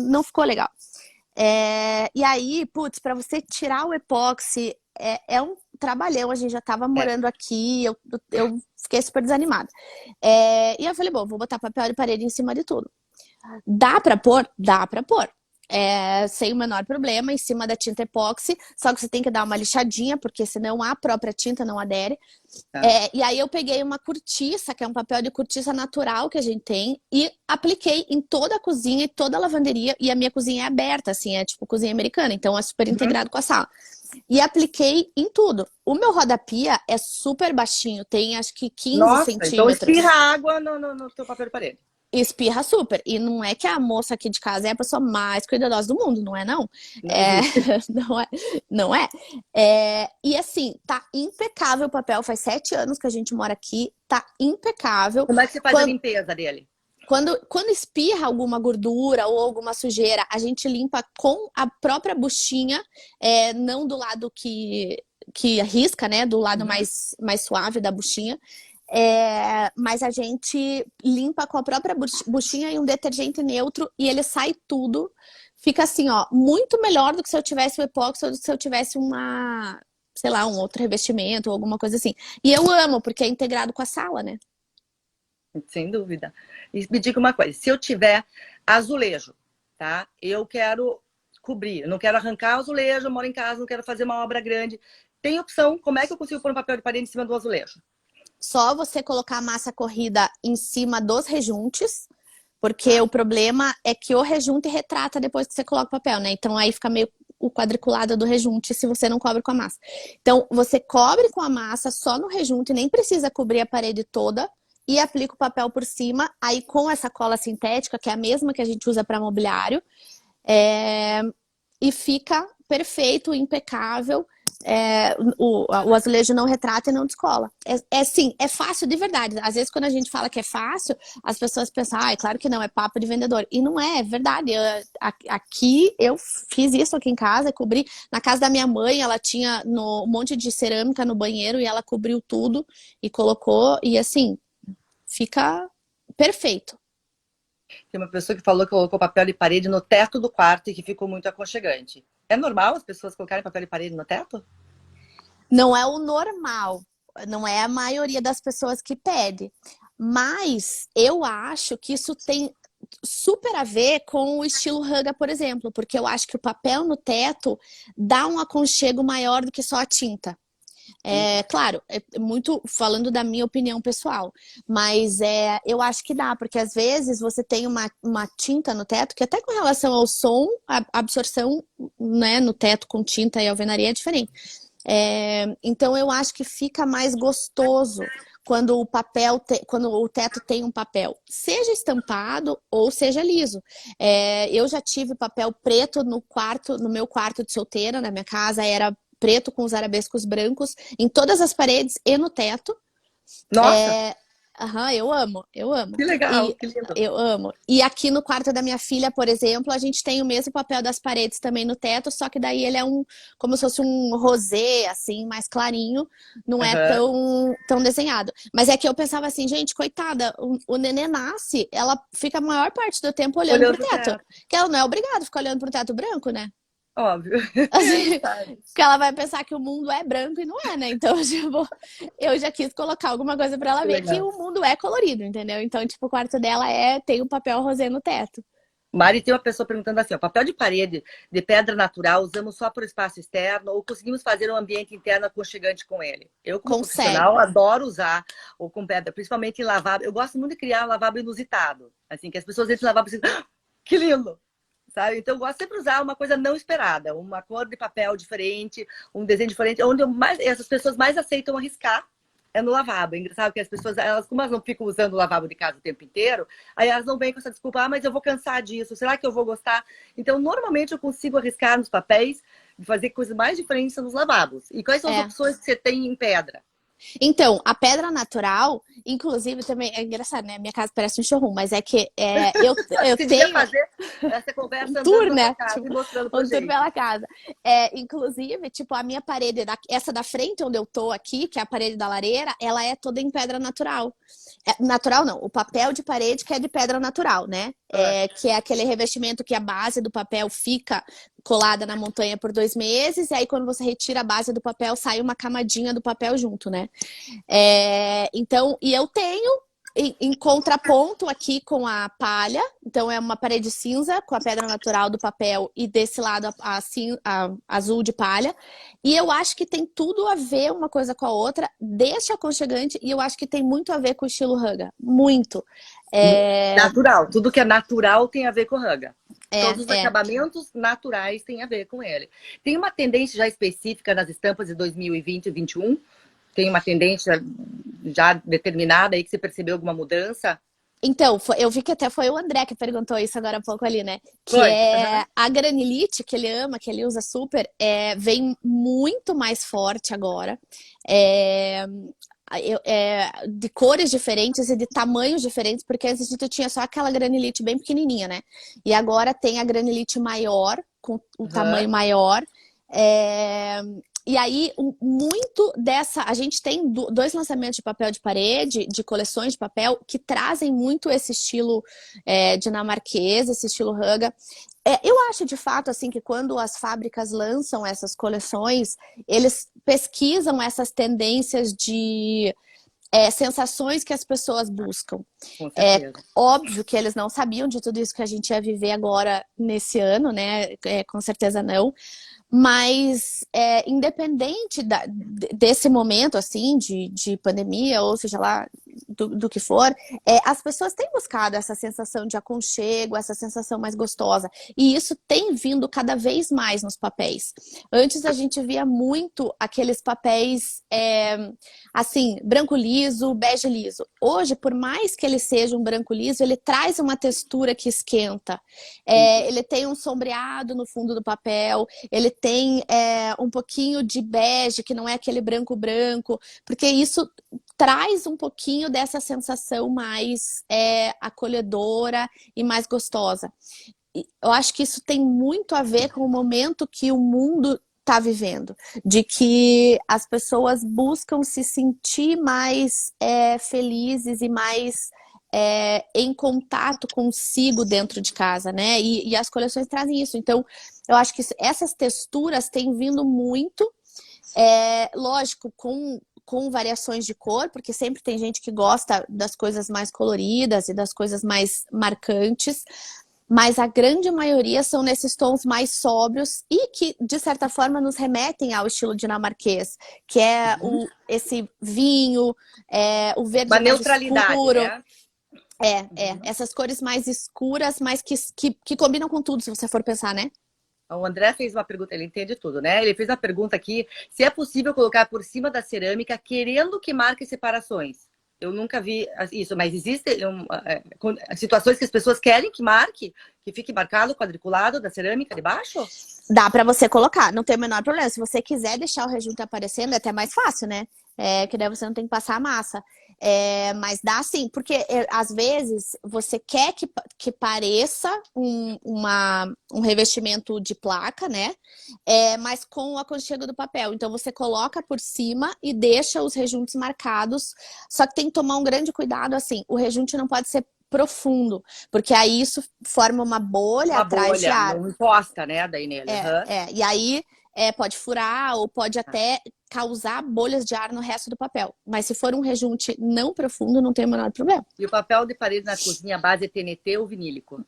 não ficou legal. E aí, putz, para você tirar o epóxi é um trabalhão. A gente já tava É. morando aqui, eu fiquei super desanimada. E eu falei, bom, vou botar papel de parede em cima de tudo. Dá pra pôr? Dá pra pôr. Sem o menor problema, em cima da tinta epóxi, só que você tem que dar uma lixadinha, porque senão a própria tinta não adere. Tá. E aí eu peguei uma cortiça, que é um papel de cortiça natural que a gente tem, e apliquei em toda a cozinha e toda a lavanderia, e a minha cozinha é aberta, assim, é tipo cozinha americana, então é super integrado com a sala. E apliquei em tudo. O meu rodapia é super baixinho, tem acho que 15 Nossa, então espirra centímetros. água no teu papel de parede. Espirra super. E não é que a moça aqui de casa é a pessoa mais cuidadosa do mundo, não é não? Não existe. Não é, não é. E assim, tá impecável o papel. Faz 7 anos que a gente mora aqui, tá impecável. Como é que você faz a Quando, limpeza dele? quando espirra alguma gordura ou alguma sujeira, a gente limpa com a própria buchinha, não do lado que risca, né? Do lado Uhum. mais suave da buchinha. Mas a gente limpa com a própria buchinha e um detergente neutro e ele sai tudo. Fica assim, ó, muito melhor do que se eu tivesse o epóxi ou do que se eu tivesse sei lá, um outro revestimento ou alguma coisa assim. E eu amo, porque é integrado com a sala, né? Sem dúvida. E me diga uma coisa, se eu tiver azulejo, tá? Eu quero cobrir, eu não quero arrancar o azulejo, eu moro em casa, não quero fazer uma obra grande. Tem opção, como é que eu consigo pôr um papel de parede em cima do azulejo? Só você colocar a massa corrida em cima dos rejuntes, Porque o problema é que o rejunte retrata depois que você coloca o papel, né? Então aí fica meio o quadriculado do rejunte se você não cobre com a massa. Então você cobre com a massa só no rejunte, nem precisa cobrir a parede toda e aplica o papel por cima. Aí com essa cola sintética, que é a mesma que a gente usa para mobiliário, e fica perfeito, impecável. O azulejo não retrata e não descola. Sim, é fácil de verdade. Às vezes, quando a gente fala que é fácil, as pessoas pensam, é claro que não, é papo de vendedor. E não é, é verdade. Aqui, eu fiz isso aqui em casa, cobri. Na casa da minha mãe, ela tinha um monte de cerâmica no banheiro e ela cobriu tudo e colocou. E assim, fica perfeito. Tem uma pessoa que falou que colocou papel de parede no teto do quarto e que ficou muito aconchegante. É normal as pessoas colocarem papel de parede no teto? Não é o normal, não é a maioria das pessoas que pede. Mas eu acho que isso tem super a ver com o estilo Haga, por exemplo, porque eu acho que o papel no teto dá um aconchego maior do que só a tinta. Claro, é muito falando da minha opinião pessoal, mas eu acho que dá, porque às vezes você tem uma tinta no teto, que até com relação ao som, a absorção, né, no teto com tinta e alvenaria é diferente. Então eu acho que fica mais gostoso quando quando o teto tem um papel, seja estampado ou seja liso. Eu já tive papel preto no meu quarto de solteira, na minha casa, era preto com os arabescos brancos em todas as paredes e no teto. Nossa! Eu amo, eu amo. Que legal, que lindo. Eu amo. E aqui no quarto da minha filha, por exemplo, a gente tem o mesmo papel das paredes também no teto, só que daí ele é como se fosse um rosé, assim, mais clarinho, não é tão desenhado. Mas é que eu pensava assim, gente, coitada, o nenê nasce, ela fica a maior parte do tempo olhando pro teto. Que ela não é obrigada a ficar olhando pro teto branco, né? Óbvio. Assim, porque ela vai pensar que o mundo é branco e não é, né? Então, tipo, eu já quis colocar alguma coisa pra ela ver que o mundo é colorido, entendeu? Então, tipo, o quarto dela tem um papel rosé no teto. Mari, tem uma pessoa perguntando assim, ó, papel de parede de pedra natural usamos só para o espaço externo ou conseguimos fazer um ambiente interno aconchegante com ele? Eu, como profissional, adoro usar ou com pedra, principalmente em lavabo. Eu gosto muito de criar um lavabo inusitado, assim, que as pessoas entram no lavabo e dizem, que lindo! Sabe? Então, eu gosto sempre de usar uma coisa não esperada, uma cor de papel diferente, um desenho diferente, onde essas pessoas mais aceitam arriscar é no lavabo. É engraçado que as pessoas, como elas não ficam usando o lavabo de casa o tempo inteiro, aí elas não vêm com essa desculpa, mas eu vou cansar disso, será que eu vou gostar? Então, normalmente, eu consigo arriscar nos papéis e fazer coisas mais diferentes nos lavabos. E quais são as opções que você tem em pedra? Então, a pedra natural, inclusive, também é engraçado, né? Minha casa parece um showroom, mas é que eu tenho fazer essa conversa um tour, né? Casa, tipo, mostrando pra um tour pela casa. Inclusive, tipo, a minha parede, essa da frente onde eu tô aqui, que é a parede da lareira, ela é toda em pedra natural. Natural não, o papel de parede que é de pedra natural, né? Que é aquele revestimento que a base do papel fica colada na montanha por 2 meses, e aí quando você retira a base do papel, sai uma camadinha do papel junto, né? Então, e eu tenho em contraponto aqui com a palha, então é uma parede cinza com a pedra natural do papel e desse lado a azul de palha, e eu acho que tem tudo a ver uma coisa com a outra, deixa aconchegante, e eu acho que tem muito a ver com o estilo Haga, muito. Natural, tudo que é natural tem a ver com o Haga. Todos os acabamentos naturais têm a ver com ele. Tem uma tendência já específica nas estampas de 2020 e 2021? Tem uma tendência já determinada aí que você percebeu alguma mudança? Então, eu vi que até foi o André que perguntou isso agora há pouco ali, né? Que a granilite, que ele ama, que ele usa super, vem muito mais forte agora. De cores diferentes e de tamanhos diferentes, porque antes tu tinha só aquela granilite bem pequenininha, né? E agora tem a granilite maior, com um tamanho maior. E aí, muito dessa... A gente tem 2 lançamentos de papel de parede, de coleções de papel, que trazem muito esse estilo dinamarquês, esse estilo Haga. Eu acho, de fato, assim, que quando as fábricas lançam essas coleções, eles pesquisam essas tendências de sensações que as pessoas buscam. É óbvio que eles não sabiam de tudo isso que a gente ia viver agora nesse ano, né? Com certeza não. Mas, independente desse momento, assim, de pandemia, ou seja lá, do que for, as pessoas têm buscado essa sensação de aconchego, essa sensação mais gostosa. E isso tem vindo cada vez mais nos papéis. Antes a gente via muito aqueles papéis, assim, branco liso, bege liso. Hoje, por mais que ele seja um branco liso, ele traz uma textura que esquenta. Ele tem um sombreado no fundo do papel, ele tem um pouquinho de bege, que não é aquele branco, porque isso traz um pouquinho dessa sensação mais acolhedora e mais gostosa. Eu acho que isso tem muito a ver com o momento que o mundo está vivendo, de que as pessoas buscam se sentir mais felizes e mais em contato consigo dentro de casa, né? E as coleções trazem isso. Então, eu acho que essas texturas têm vindo muito, lógico, com variações de cor, porque sempre tem gente que gosta das coisas mais coloridas e das coisas mais marcantes, mas a grande maioria são nesses tons mais sóbrios e que, de certa forma, nos remetem ao estilo dinamarquês, que é esse vinho, o verde Uma mais neutralidade, escuro. né? Essas cores mais escuras, mas que combinam com tudo, se você for pensar, né? O André fez uma pergunta, ele entende tudo, né? Ele fez uma pergunta aqui, se é possível colocar por cima da cerâmica, querendo que marque separações. Eu nunca vi isso, mas existem situações que as pessoas querem que marque, que fique marcado, quadriculado da cerâmica de baixo? Dá pra você colocar, não tem o menor problema. Se você quiser deixar o rejunte aparecendo, é até mais fácil, né? Que daí você não tem que passar a massa. Mas dá sim, porque às vezes você quer que pareça um revestimento de placa, né? Mas com o aconchego do papel. Então você coloca por cima e deixa os rejuntes marcados. Só que tem que tomar um grande cuidado, assim, o rejunte não pode ser profundo, porque aí isso forma uma bolha atrás de ar. Não encosta, né, daí nele. E aí pode furar ou pode até causar bolhas de ar no resto do papel. Mas se for um rejunte não profundo, não tem o menor problema. E o papel de parede na cozinha, a base é TNT ou vinílico?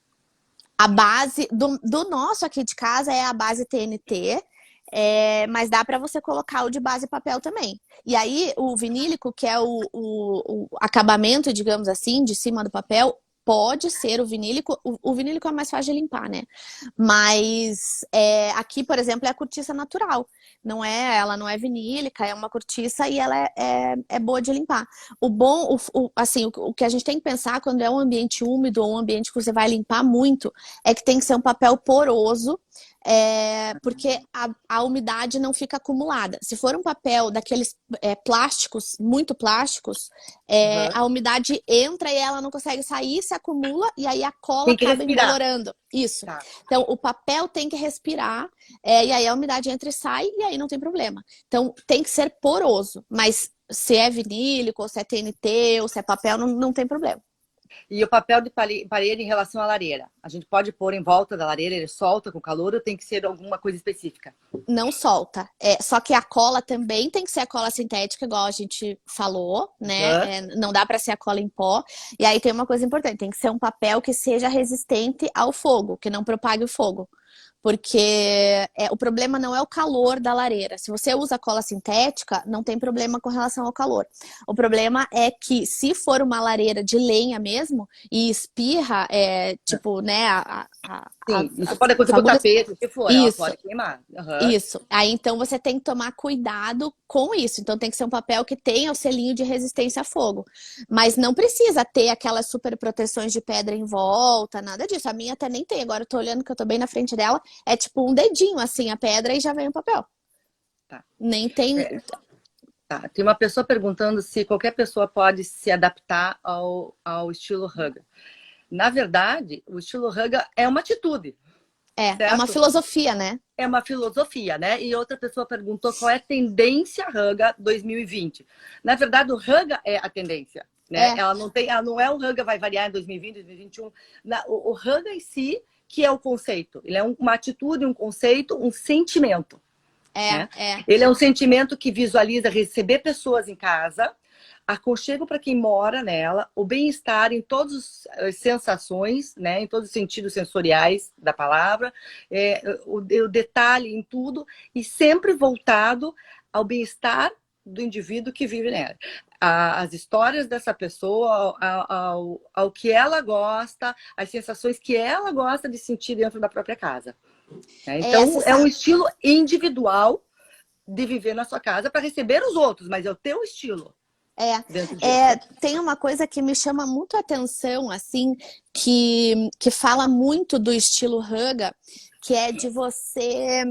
A base do nosso aqui de casa é a base TNT, mas dá para você colocar o de base papel também. E aí o vinílico, que é o acabamento, digamos assim, de cima do papel, pode ser o vinílico. O vinílico é mais fácil de limpar, né? Mas aqui, por exemplo, é a cortiça natural. Ela não é vinílica, é uma cortiça e ela é boa de limpar. O bom, assim, o que a gente tem que pensar quando é um ambiente úmido ou um ambiente que você vai limpar muito, é que tem que ser um papel poroso, porque a umidade não fica acumulada. Se for um papel daqueles plásticos, muito plásticos, a umidade entra e ela não consegue sair, se acumula e aí a cola acaba embolorando. Isso. Tá. Então, o papel tem que respirar e aí a umidade entra e sai e aí não tem problema. Então, tem que ser poroso, mas se é vinílico, ou se é TNT, ou se é papel, não tem problema. E o papel de parede em relação à lareira? A gente pode pôr em volta da lareira, ele solta com calor ou tem que ser alguma coisa específica? Não solta. Só que a cola também tem que ser a cola sintética, igual a gente falou, né? Não dá para ser a cola em pó. E aí tem uma coisa importante, tem que ser um papel que seja resistente ao fogo, que não propague o fogo. Porque o problema não é o calor da lareira. Se você usa cola sintética, não tem problema com relação ao calor. O problema é que se for uma lareira de lenha mesmo e espirra, tipo, né? Sim, isso pode acontecer com o tapete, o que for, ela pode queimar. Isso. Aí então você tem que tomar cuidado com isso. Então tem que ser um papel que tenha o selinho de resistência a fogo. Mas não precisa ter aquelas super proteções de pedra em volta, nada disso. A minha até nem tem. Agora eu tô olhando que eu tô bem na frente dela. É tipo um dedinho assim a pedra e já vem o papel. Tá. Nem tem... Tá. Tem uma pessoa perguntando se qualquer pessoa pode se adaptar ao estilo Hugger. Na verdade, o estilo Hugger é uma atitude. É uma filosofia, né? É uma filosofia, né? E outra pessoa perguntou qual é a tendência Hugger 2020. Na verdade, o Hugger é a tendência, né? Ela não é o Hugger vai variar em 2020, 2021. O Hugger em si que é o conceito. Ele é uma atitude, um conceito, um sentimento. Ele é um sentimento que visualiza receber pessoas em casa, aconchego para quem mora nela, o bem-estar em todas as sensações, né, em todos os sentidos sensoriais da palavra, o detalhe em tudo, e sempre voltado ao bem-estar do indivíduo que vive nela. As histórias dessa pessoa, ao que ela gosta, as sensações que ela gosta de sentir dentro da própria casa. Então, é um estilo individual de viver na sua casa para receber os outros, mas é o teu estilo. Tem uma coisa que me chama muito a atenção, assim, que fala muito do estilo Hugga, que é de você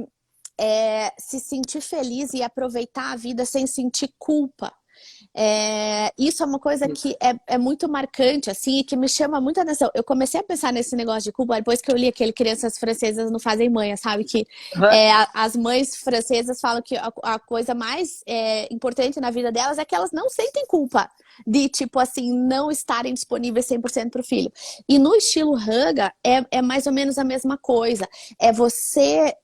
se sentir feliz e aproveitar a vida sem sentir culpa. Isso é uma coisa que é muito marcante, assim, e que me chama muita atenção. Eu comecei a pensar nesse negócio de culpa depois que eu li aquele Crianças Francesas Não Fazem Manha, sabe? Que as mães francesas falam que a coisa mais importante na vida delas é que elas não sentem culpa de, tipo assim, não estarem disponíveis 100% para o filho. E no estilo Hugga é mais ou menos a mesma coisa. É você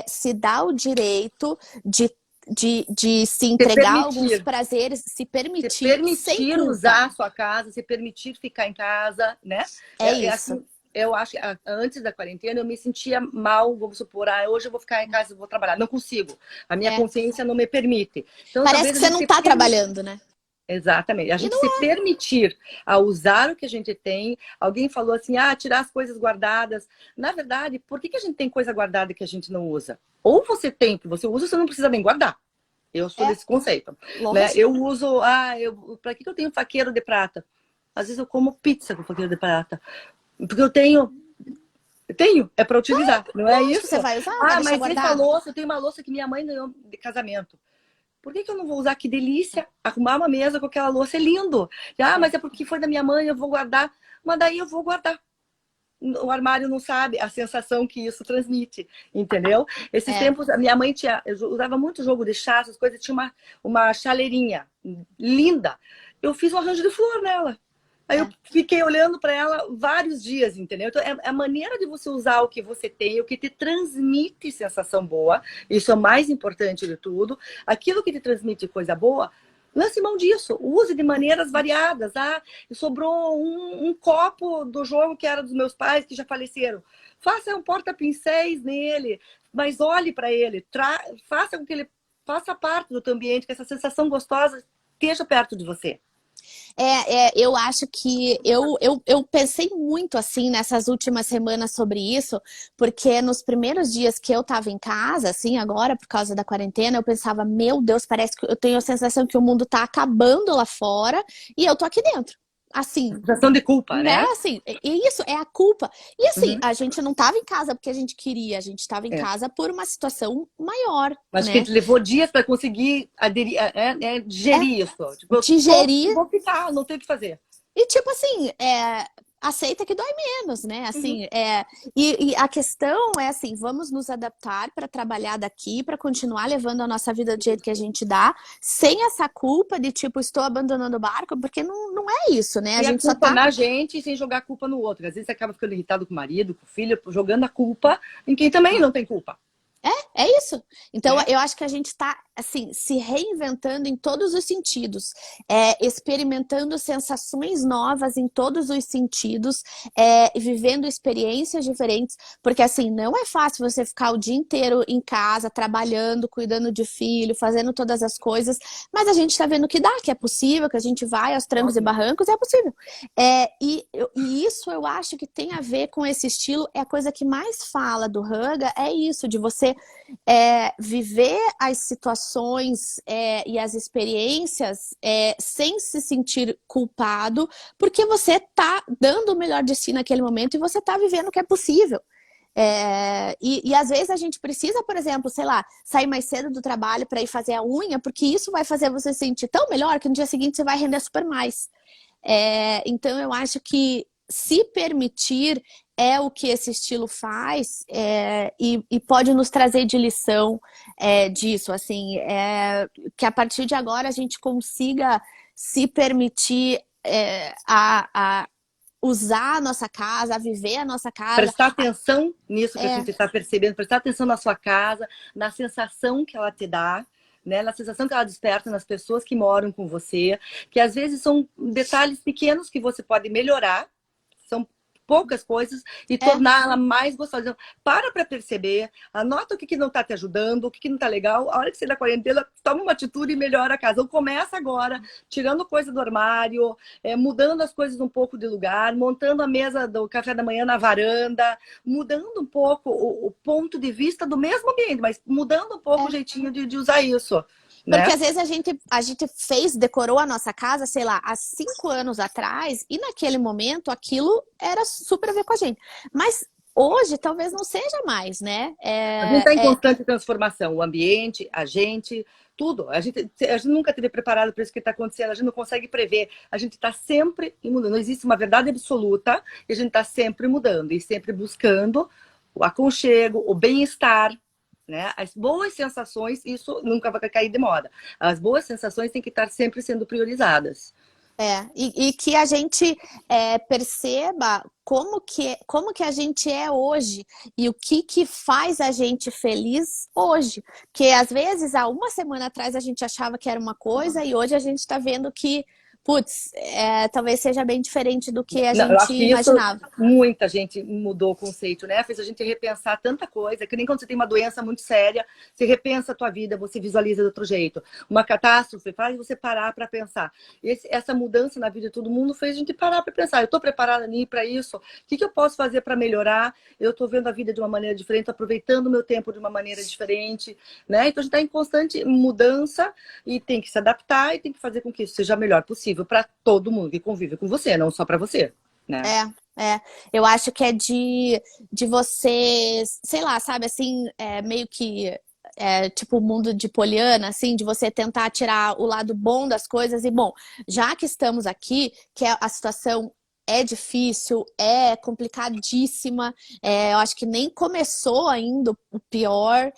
se dar o direito de se entregar alguns prazeres, se permitir sem culpa. Usar a sua casa, se permitir ficar em casa, né? Isso. Assim, eu acho que antes da quarentena eu me sentia mal, vamos supor, hoje eu vou ficar em casa, eu vou trabalhar. Não consigo. A minha consciência não me permite. Então, parece que você não está trabalhando, né? Exatamente. A gente se permitir a usar o que a gente tem. Alguém falou assim, tirar as coisas guardadas. Na verdade, por que a gente tem coisa guardada que a gente não usa? Ou você tem, que você usa, você não precisa nem guardar. Eu sou desse conceito. Né? Eu uso, para que eu tenho faqueiro de prata? Às vezes eu como pizza com faqueiro de prata. Porque eu tenho, é para utilizar, não é isso? Você vai usar, mas essa louça, eu tenho uma louça que minha mãe ganhou de casamento. Por que eu não vou usar? Que delícia! Arrumar uma mesa com aquela louça é lindo. Mas é porque foi da minha mãe, eu vou guardar. Mas daí eu vou guardar. O armário não sabe a sensação que isso transmite, entendeu? Esses tempos, a minha mãe eu usava muito jogo de chá, essas coisas, tinha uma chaleirinha linda. Eu fiz um arranjo de flor nela. Aí eu fiquei olhando para ela vários dias, entendeu? Então, é a maneira de você usar o que você tem, o que te transmite sensação boa. Isso é o mais importante de tudo. Aquilo que te transmite coisa boa, lance mão disso. Use de maneiras variadas. Sobrou um copo do jogo que era dos meus pais, que já faleceram. Faça um porta-pincéis nele, mas olhe para ele. Faça com que ele faça parte do teu ambiente, que essa sensação gostosa esteja perto de você. Eu acho que eu pensei muito assim nessas últimas semanas sobre isso, porque nos primeiros dias que eu tava em casa, assim, agora por causa da quarentena, eu pensava, meu Deus, parece que eu tenho a sensação que o mundo tá acabando lá fora e eu tô aqui dentro. Assim, sensação de culpa, né? Assim, e isso é a culpa. E assim, a gente não estava em casa porque a gente queria, a gente estava em casa por uma situação maior. Mas que a gente levou dias para conseguir digerir isso. Tipo, digerir. Vou ficar, não tenho o que fazer. E tipo assim, aceita que dói menos, né? Assim, e a questão é assim, vamos nos adaptar para trabalhar daqui, para continuar levando a nossa vida do jeito que a gente dá, sem essa culpa de tipo, estou abandonando o barco, porque não é isso, né? A gente só tá na gente sem jogar a culpa no outro. Às vezes você acaba ficando irritado com o marido, com o filho, jogando a culpa em quem também não tem culpa. É isso. Então, eu acho que a gente está, assim, se reinventando em todos os sentidos, experimentando sensações novas em todos os sentidos, vivendo experiências diferentes, porque, assim, não é fácil você ficar o dia inteiro em casa, trabalhando, cuidando de filho, fazendo todas as coisas, mas a gente está vendo que dá, que é possível, que a gente vai aos trancos e barrancos, é possível. E isso eu acho que tem a ver com esse estilo, é a coisa que mais fala do Hugga, é isso, de você viver as situações e as experiências sem se sentir culpado, porque você tá dando o melhor de si naquele momento e você tá vivendo o que é possível. E às vezes a gente precisa, por exemplo, sei lá, sair mais cedo do trabalho para ir fazer a unha, porque isso vai fazer você se sentir tão melhor que no dia seguinte você vai render super mais. Então eu acho que se permitir é o que esse estilo faz e pode nos trazer de lição disso, assim, que a partir de agora a gente consiga se permitir a usar a nossa casa, a viver a nossa casa. Prestar atenção nisso que a gente está percebendo, prestar atenção na sua casa, na sensação que ela te dá, né? Na sensação que ela desperta nas pessoas que moram com você, que às vezes são detalhes pequenos que você pode melhorar, são poucas coisas e É. torná-la mais gostosa. Então, para perceber, anota o que não está te ajudando, o que não está legal. A hora que você da quarentena, toma uma atitude e melhora a casa. Ou começa agora, tirando coisa do armário, mudando as coisas um pouco de lugar, montando a mesa do café da manhã na varanda, mudando um pouco o ponto de vista do mesmo ambiente, mas mudando um pouco o jeitinho de usar isso. Porque Né? às vezes a gente decorou a nossa casa, sei lá, há 5 anos atrás, e naquele momento aquilo era super a ver com a gente. Mas hoje talvez não seja mais, né? A gente está em constante transformação, o ambiente, a gente, tudo. A gente nunca esteve preparado para isso que está acontecendo, a gente não consegue prever, a gente está sempre mudando. Não existe uma verdade absoluta e a gente está sempre mudando e sempre buscando o aconchego, o bem-estar. Né? As boas sensações, isso nunca vai cair de moda. As boas sensações têm que estar sempre sendo priorizadas. E que a gente perceba como que a gente é hoje e o que faz a gente feliz hoje. Porque às vezes, há uma semana atrás, a gente achava que era uma coisa e hoje a gente está vendo que, putz, talvez seja bem diferente do que a Não, eu acho gente que isso, imaginava. muita gente mudou o conceito, né? Fez a gente repensar tanta coisa, que nem quando você tem uma doença muito séria, você repensa a tua vida, você visualiza de outro jeito. Uma catástrofe faz você parar para pensar. Essa mudança na vida de todo mundo fez a gente parar para pensar. Eu estou preparada para isso? O que eu posso fazer para melhorar? Eu estou vendo a vida de uma maneira diferente, aproveitando o meu tempo de uma maneira diferente, né? Então a gente está em constante mudança e tem que se adaptar e tem que fazer com que isso seja o melhor possível para todo mundo que convive com você, não só para você, né? Eu acho que é de você, sei lá, sabe, assim, meio que tipo o mundo de Poliana, assim, de você tentar tirar o lado bom das coisas. E, bom, já que estamos aqui, que a situação é difícil, é complicadíssima, eu acho que nem começou ainda o pior,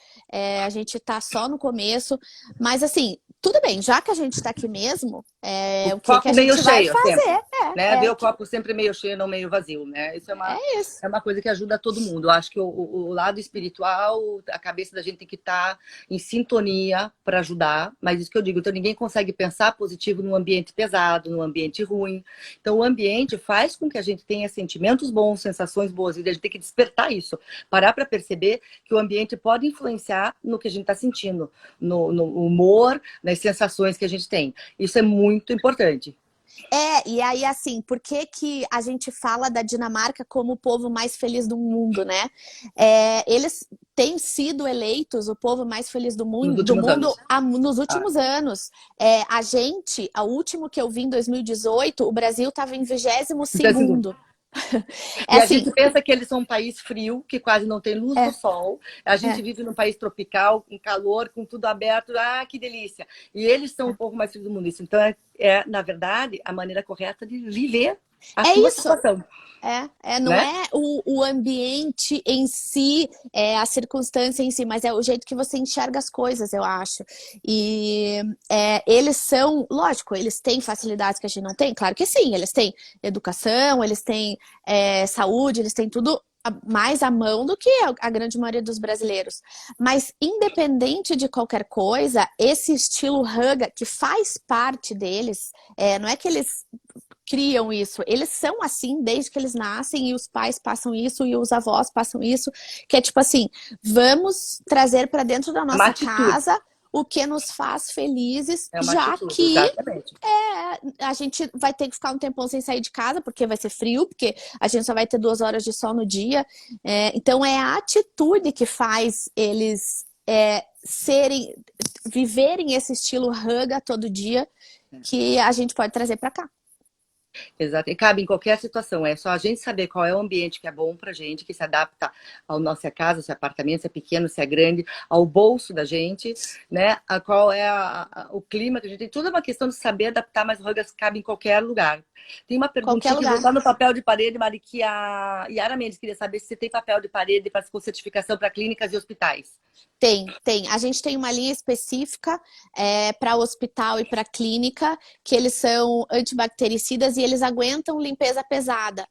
a gente tá só no começo, mas assim, tudo bem, já que a gente tá aqui mesmo, o que copo a meio gente vai cheio, fazer? sempre, né? Ver o copo sempre meio cheio, não meio vazio, né? Isso é uma coisa que ajuda todo mundo. Eu acho que o lado espiritual, a cabeça da gente tem que estar em sintonia para ajudar, mas isso que eu digo, então ninguém consegue pensar positivo num ambiente pesado, num ambiente ruim. Então o ambiente faz com que a gente tenha sentimentos bons, sensações boas, e a gente tem que despertar isso, parar para perceber que o ambiente pode influenciar no que a gente está sentindo, no humor, nas sensações que a gente tem. Isso é muito importante. E aí, assim, por que a gente fala da Dinamarca como o povo mais feliz do mundo, né? Eles têm sido eleitos o povo mais feliz do mundo, nos últimos anos. O último que eu vi em 2018, o Brasil estava em 22º. E a gente pensa que eles são um país frio, que quase não tem luz do sol. A gente vive num país tropical, com calor, com tudo aberto. Ah, que delícia! E eles são um pouco mais frios do mundo. Isso, então, na verdade, a maneira correta de viver a sua situação. Não é o ambiente em si, a circunstância em si, mas é o jeito que você enxerga as coisas, eu acho. E eles são, lógico, eles têm facilidades que a gente não tem? Claro que sim, eles têm educação, eles têm saúde, eles têm tudo mais à mão do que a grande maioria dos brasileiros. Mas independente de qualquer coisa, esse estilo Hugga, que faz parte deles, não é que eles criam isso, eles são assim desde que eles nascem, e os pais passam isso e os avós passam isso, que é tipo assim, vamos trazer para dentro da nossa casa o que nos faz felizes, já que a gente vai ter que ficar um tempão sem sair de casa, porque vai ser frio, porque a gente só vai ter 2 horas de sol no dia. Então é a atitude que faz eles viverem esse estilo Hugga todo dia, que a gente pode trazer para cá. Exato, e cabe em qualquer situação, é só a gente saber qual é o ambiente que é bom pra gente, que se adapta à nossa casa, se é apartamento, se é pequeno, se é grande, ao bolso da gente, né? Qual é o clima que a gente tem. Tudo é uma questão de saber adaptar, mas o Hugga cabe em qualquer lugar. Tem uma perguntinha que voltar no papel de parede, Mari, que a Yara Mendes queria saber se você tem papel de parede com certificação para clínicas e hospitais. Tem. A gente tem uma linha específica para hospital e para clínica, que eles são antibactericidas e eles aguentam limpeza pesada.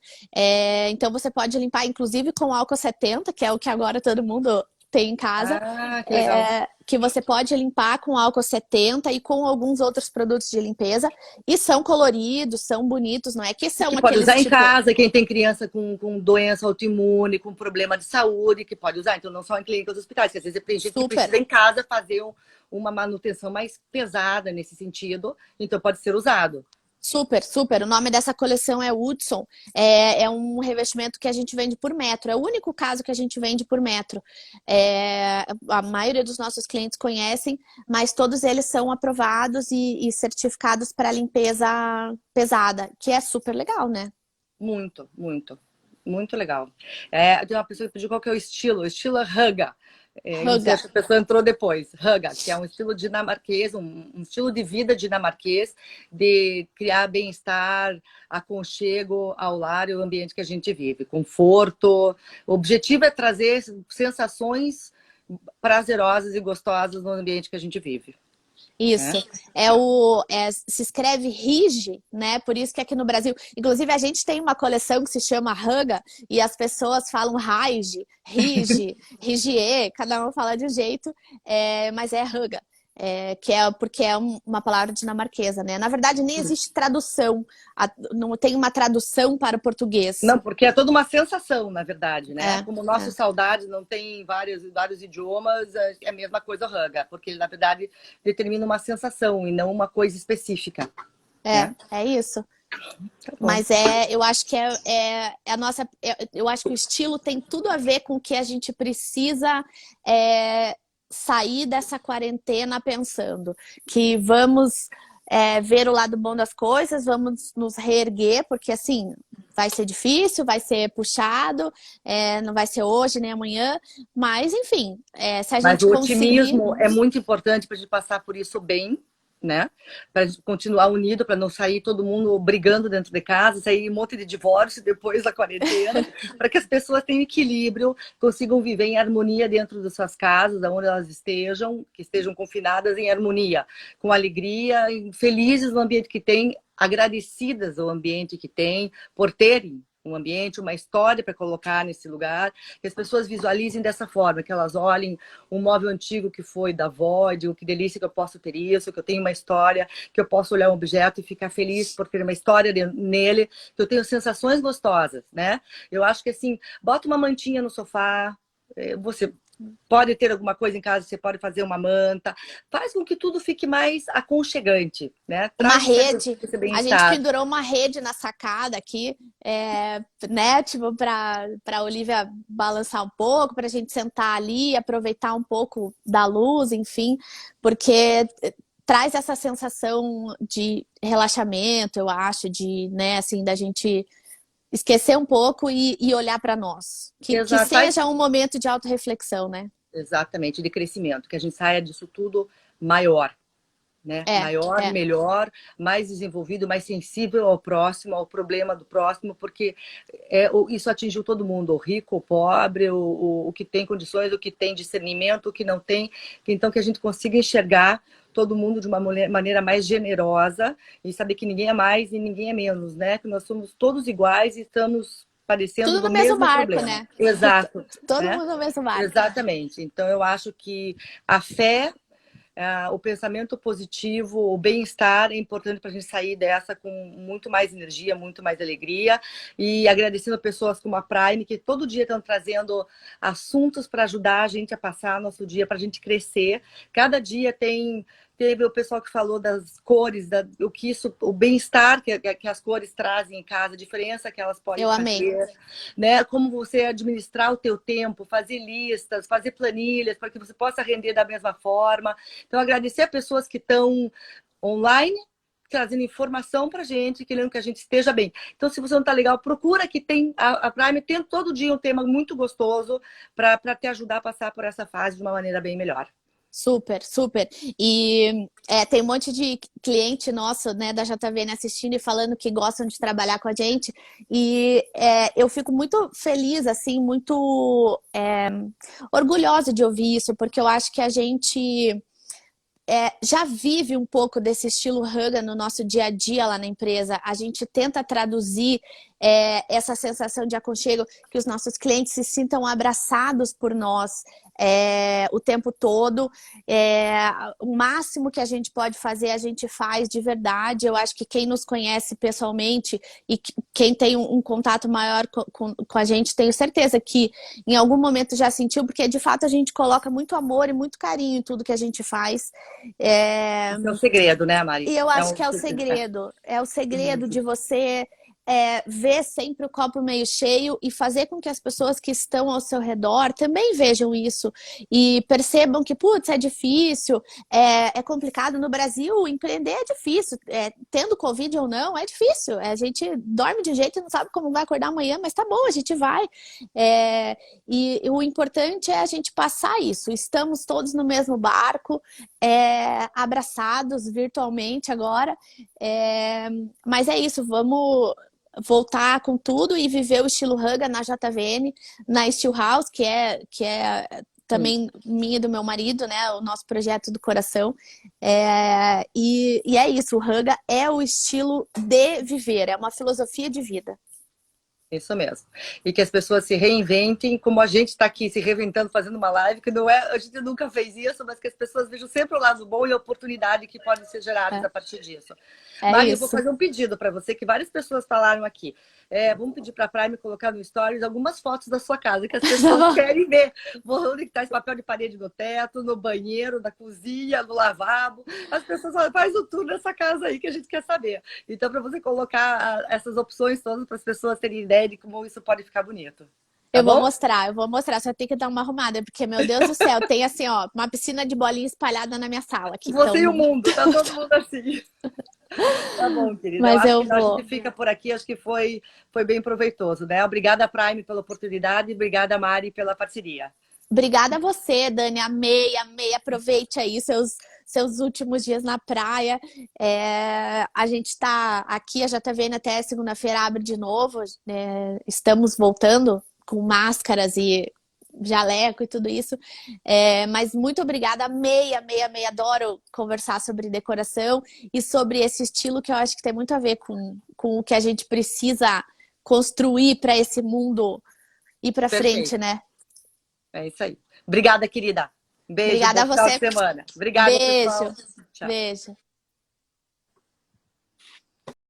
Então você pode limpar, inclusive, com álcool 70, que é o que agora todo mundo tem em casa. Que legal. que você pode limpar com álcool 70 e com alguns outros produtos de limpeza. E são coloridos, são bonitos, não é que são Que pode aqueles usar em tipo... casa, quem tem criança com doença autoimune, com problema de saúde, que pode usar. Então, não só em clínicas hospitais, que às vezes tem gente que Super. precisa em casa fazer uma manutenção mais pesada nesse sentido, então pode ser usado. Super, super. O nome dessa coleção é Hudson. É um revestimento que a gente vende por metro. É o único caso que a gente vende por metro. A maioria dos nossos clientes conhecem, mas todos eles são aprovados e certificados para limpeza pesada, que é super legal, né? Muito, muito. Muito legal. Tem uma pessoa que pediu qual que é o estilo Haga. Não sei se a pessoa entrou depois. Haga, que é um estilo dinamarquês, um estilo de vida dinamarquês, de criar bem-estar, aconchego ao lar e ao ambiente que a gente vive. Conforto. O objetivo é trazer sensações prazerosas e gostosas no ambiente que a gente vive. Isso. Se escreve Rige, né? Por isso que aqui no Brasil... Inclusive, a gente tem uma coleção que se chama Haga e as pessoas falam Raige, Rige, Rigier, cada um fala de um jeito, mas é Haga. Porque é uma palavra dinamarquesa, né? Na verdade, nem existe tradução. Não tem uma tradução para o português. Não, porque é toda uma sensação, na verdade, né? Como o nosso saudade não tem vários idiomas, é a mesma coisa o Haga, porque ele, na verdade, determina uma sensação e não uma coisa específica. É isso. Tá, mas eu acho que a nossa... Eu acho que o estilo tem tudo a ver com o que a gente precisa sair dessa quarentena pensando. Que vamos ver o lado bom das coisas, vamos nos reerguer, porque assim, vai ser difícil, vai ser puxado, não vai ser hoje nem amanhã, mas enfim, se a gente o conseguir... otimismo é muito importante para a gente passar por isso bem, né? Para a gente continuar unido, para não sair todo mundo brigando dentro de casa, sair um monte de divórcio depois da quarentena, para que as pessoas tenham equilíbrio, consigam viver em harmonia dentro das suas casas, onde elas estejam, que estejam confinadas em harmonia, com alegria, felizes no ambiente que têm, agradecidas ao ambiente que têm, por terem um ambiente, uma história para colocar nesse lugar, que as pessoas visualizem dessa forma, que elas olhem um móvel antigo que foi da avó, e digam que delícia que eu posso ter isso, que eu tenho uma história, que eu posso olhar um objeto e ficar feliz por ter uma história nele, que eu tenho sensações gostosas, né? Eu acho que assim, bota uma mantinha no sofá, você pode ter alguma coisa em casa, você pode fazer uma manta, faz com que tudo fique mais aconchegante, né? Uma Traz rede, esse a gente bem-estar. pendurou uma rede na sacada aqui, né, tipo, para Olivia balançar um pouco, para a gente sentar ali, aproveitar um pouco da luz, enfim, porque traz essa sensação de relaxamento, eu acho, de, né, assim, da gente esquecer um pouco e olhar para nós. Que seja um momento de autorreflexão, né? Exatamente, de crescimento, que a gente saia disso tudo maior, né? Maior, melhor, mais desenvolvido, mais sensível ao próximo, ao problema do próximo, porque isso atingiu todo mundo, o rico, o pobre, o que tem condições, o que tem discernimento, o que não tem. Então, que a gente consiga enxergar todo mundo de uma maneira mais generosa e saber que ninguém é mais e ninguém é menos, né? Que nós somos todos iguais e estamos padecendo tudo do no mesmo barco, problema. né? Exato. Todo mundo no mesmo barco. Exatamente. Então, eu acho que a fé, o pensamento positivo, o bem-estar é importante para a gente sair dessa com muito mais energia, muito mais alegria, e agradecendo pessoas como a Prime, que todo dia estão trazendo assuntos para ajudar a gente a passar nosso dia, para a gente crescer. Cada dia teve o pessoal que falou das cores, o bem-estar que as cores trazem em casa, a diferença que elas podem fazer, né? Como você administrar o teu tempo, fazer listas, fazer planilhas, para que você possa render da mesma forma. Então, agradecer a pessoas que estão online, trazendo informação para a gente, querendo que a gente esteja bem. Então, se você não está legal, procura que tem a Prime, tem todo dia um tema muito gostoso para te ajudar a passar por essa fase de uma maneira bem melhor. Super, super. E tem um monte de cliente nosso, né, da JVN assistindo e falando que gostam de trabalhar com a gente. E eu fico muito feliz, assim, muito orgulhosa de ouvir isso, porque eu acho que a gente já vive um pouco desse estilo Hugga no nosso dia a dia lá na empresa. A gente tenta traduzir essa sensação de aconchego, que os nossos clientes se sintam abraçados por nós o tempo todo. O máximo que a gente pode fazer, a gente faz de verdade. Eu acho que quem nos conhece pessoalmente e quem tem um contato maior com a gente, tenho certeza que em algum momento já sentiu, porque de fato a gente coloca muito amor e muito carinho em tudo que a gente faz. Esse é o segredo, né, Mari? E eu acho que é o segredo. É o segredo de você ver sempre o copo meio cheio e fazer com que as pessoas que estão ao seu redor também vejam isso e percebam que, putz, é difícil, é complicado. No Brasil, empreender é difícil. Tendo Covid ou não, é difícil. A gente dorme de um jeito e não sabe como vai acordar amanhã, mas tá bom, a gente vai. E o importante é a gente passar isso. Estamos todos no mesmo barco, abraçados virtualmente agora. Mas é isso, vamos voltar com tudo e viver o estilo Hugga na JVN, na Steelhouse, que é também minha e do meu marido, né? O nosso projeto do coração. E é isso, o Hugga é o estilo de viver, é uma filosofia de vida. Isso mesmo. E que as pessoas se reinventem, como a gente está aqui se reinventando, fazendo uma live, que não a gente nunca fez isso, mas que as pessoas vejam sempre o lado bom e a oportunidade que pode ser gerada a partir disso. Mari, eu vou fazer um pedido para você, que várias pessoas falaram aqui. Vamos pedir para a Prime colocar no Stories algumas fotos da sua casa, que as pessoas querem ver. Onde está esse papel de parede no teto, no banheiro, na cozinha, no lavabo. As pessoas falam, faz o tour nessa casa aí que a gente quer saber. Então, para você colocar essas opções todas para as pessoas terem ideia de como isso pode ficar bonito. Tá eu vou mostrar, só tem que dar uma arrumada, porque, meu Deus do céu, tem assim, ó, uma piscina de bolinha espalhada na minha sala aqui. Você e o mundo, tá todo mundo assim. Tá bom, querida. Mas eu acho que a gente fica por aqui, acho que foi bem proveitoso, né? Obrigada, Prime, pela oportunidade, obrigada, Mari, pela parceria. Obrigada a você, Dani, amei, aproveite aí seus últimos dias na praia. A gente tá aqui, a JVN até segunda-feira abre de novo, estamos voltando com máscaras e jaleco e tudo isso, mas muito obrigada, amei, adoro conversar sobre decoração e sobre esse estilo que eu acho que tem muito a ver com o que a gente precisa construir para esse mundo ir para frente, né? É isso aí. Obrigada, querida. Beijo, obrigada bom a você. final de semana. Obrigada, beijo, pessoal. Tchau. Beijo.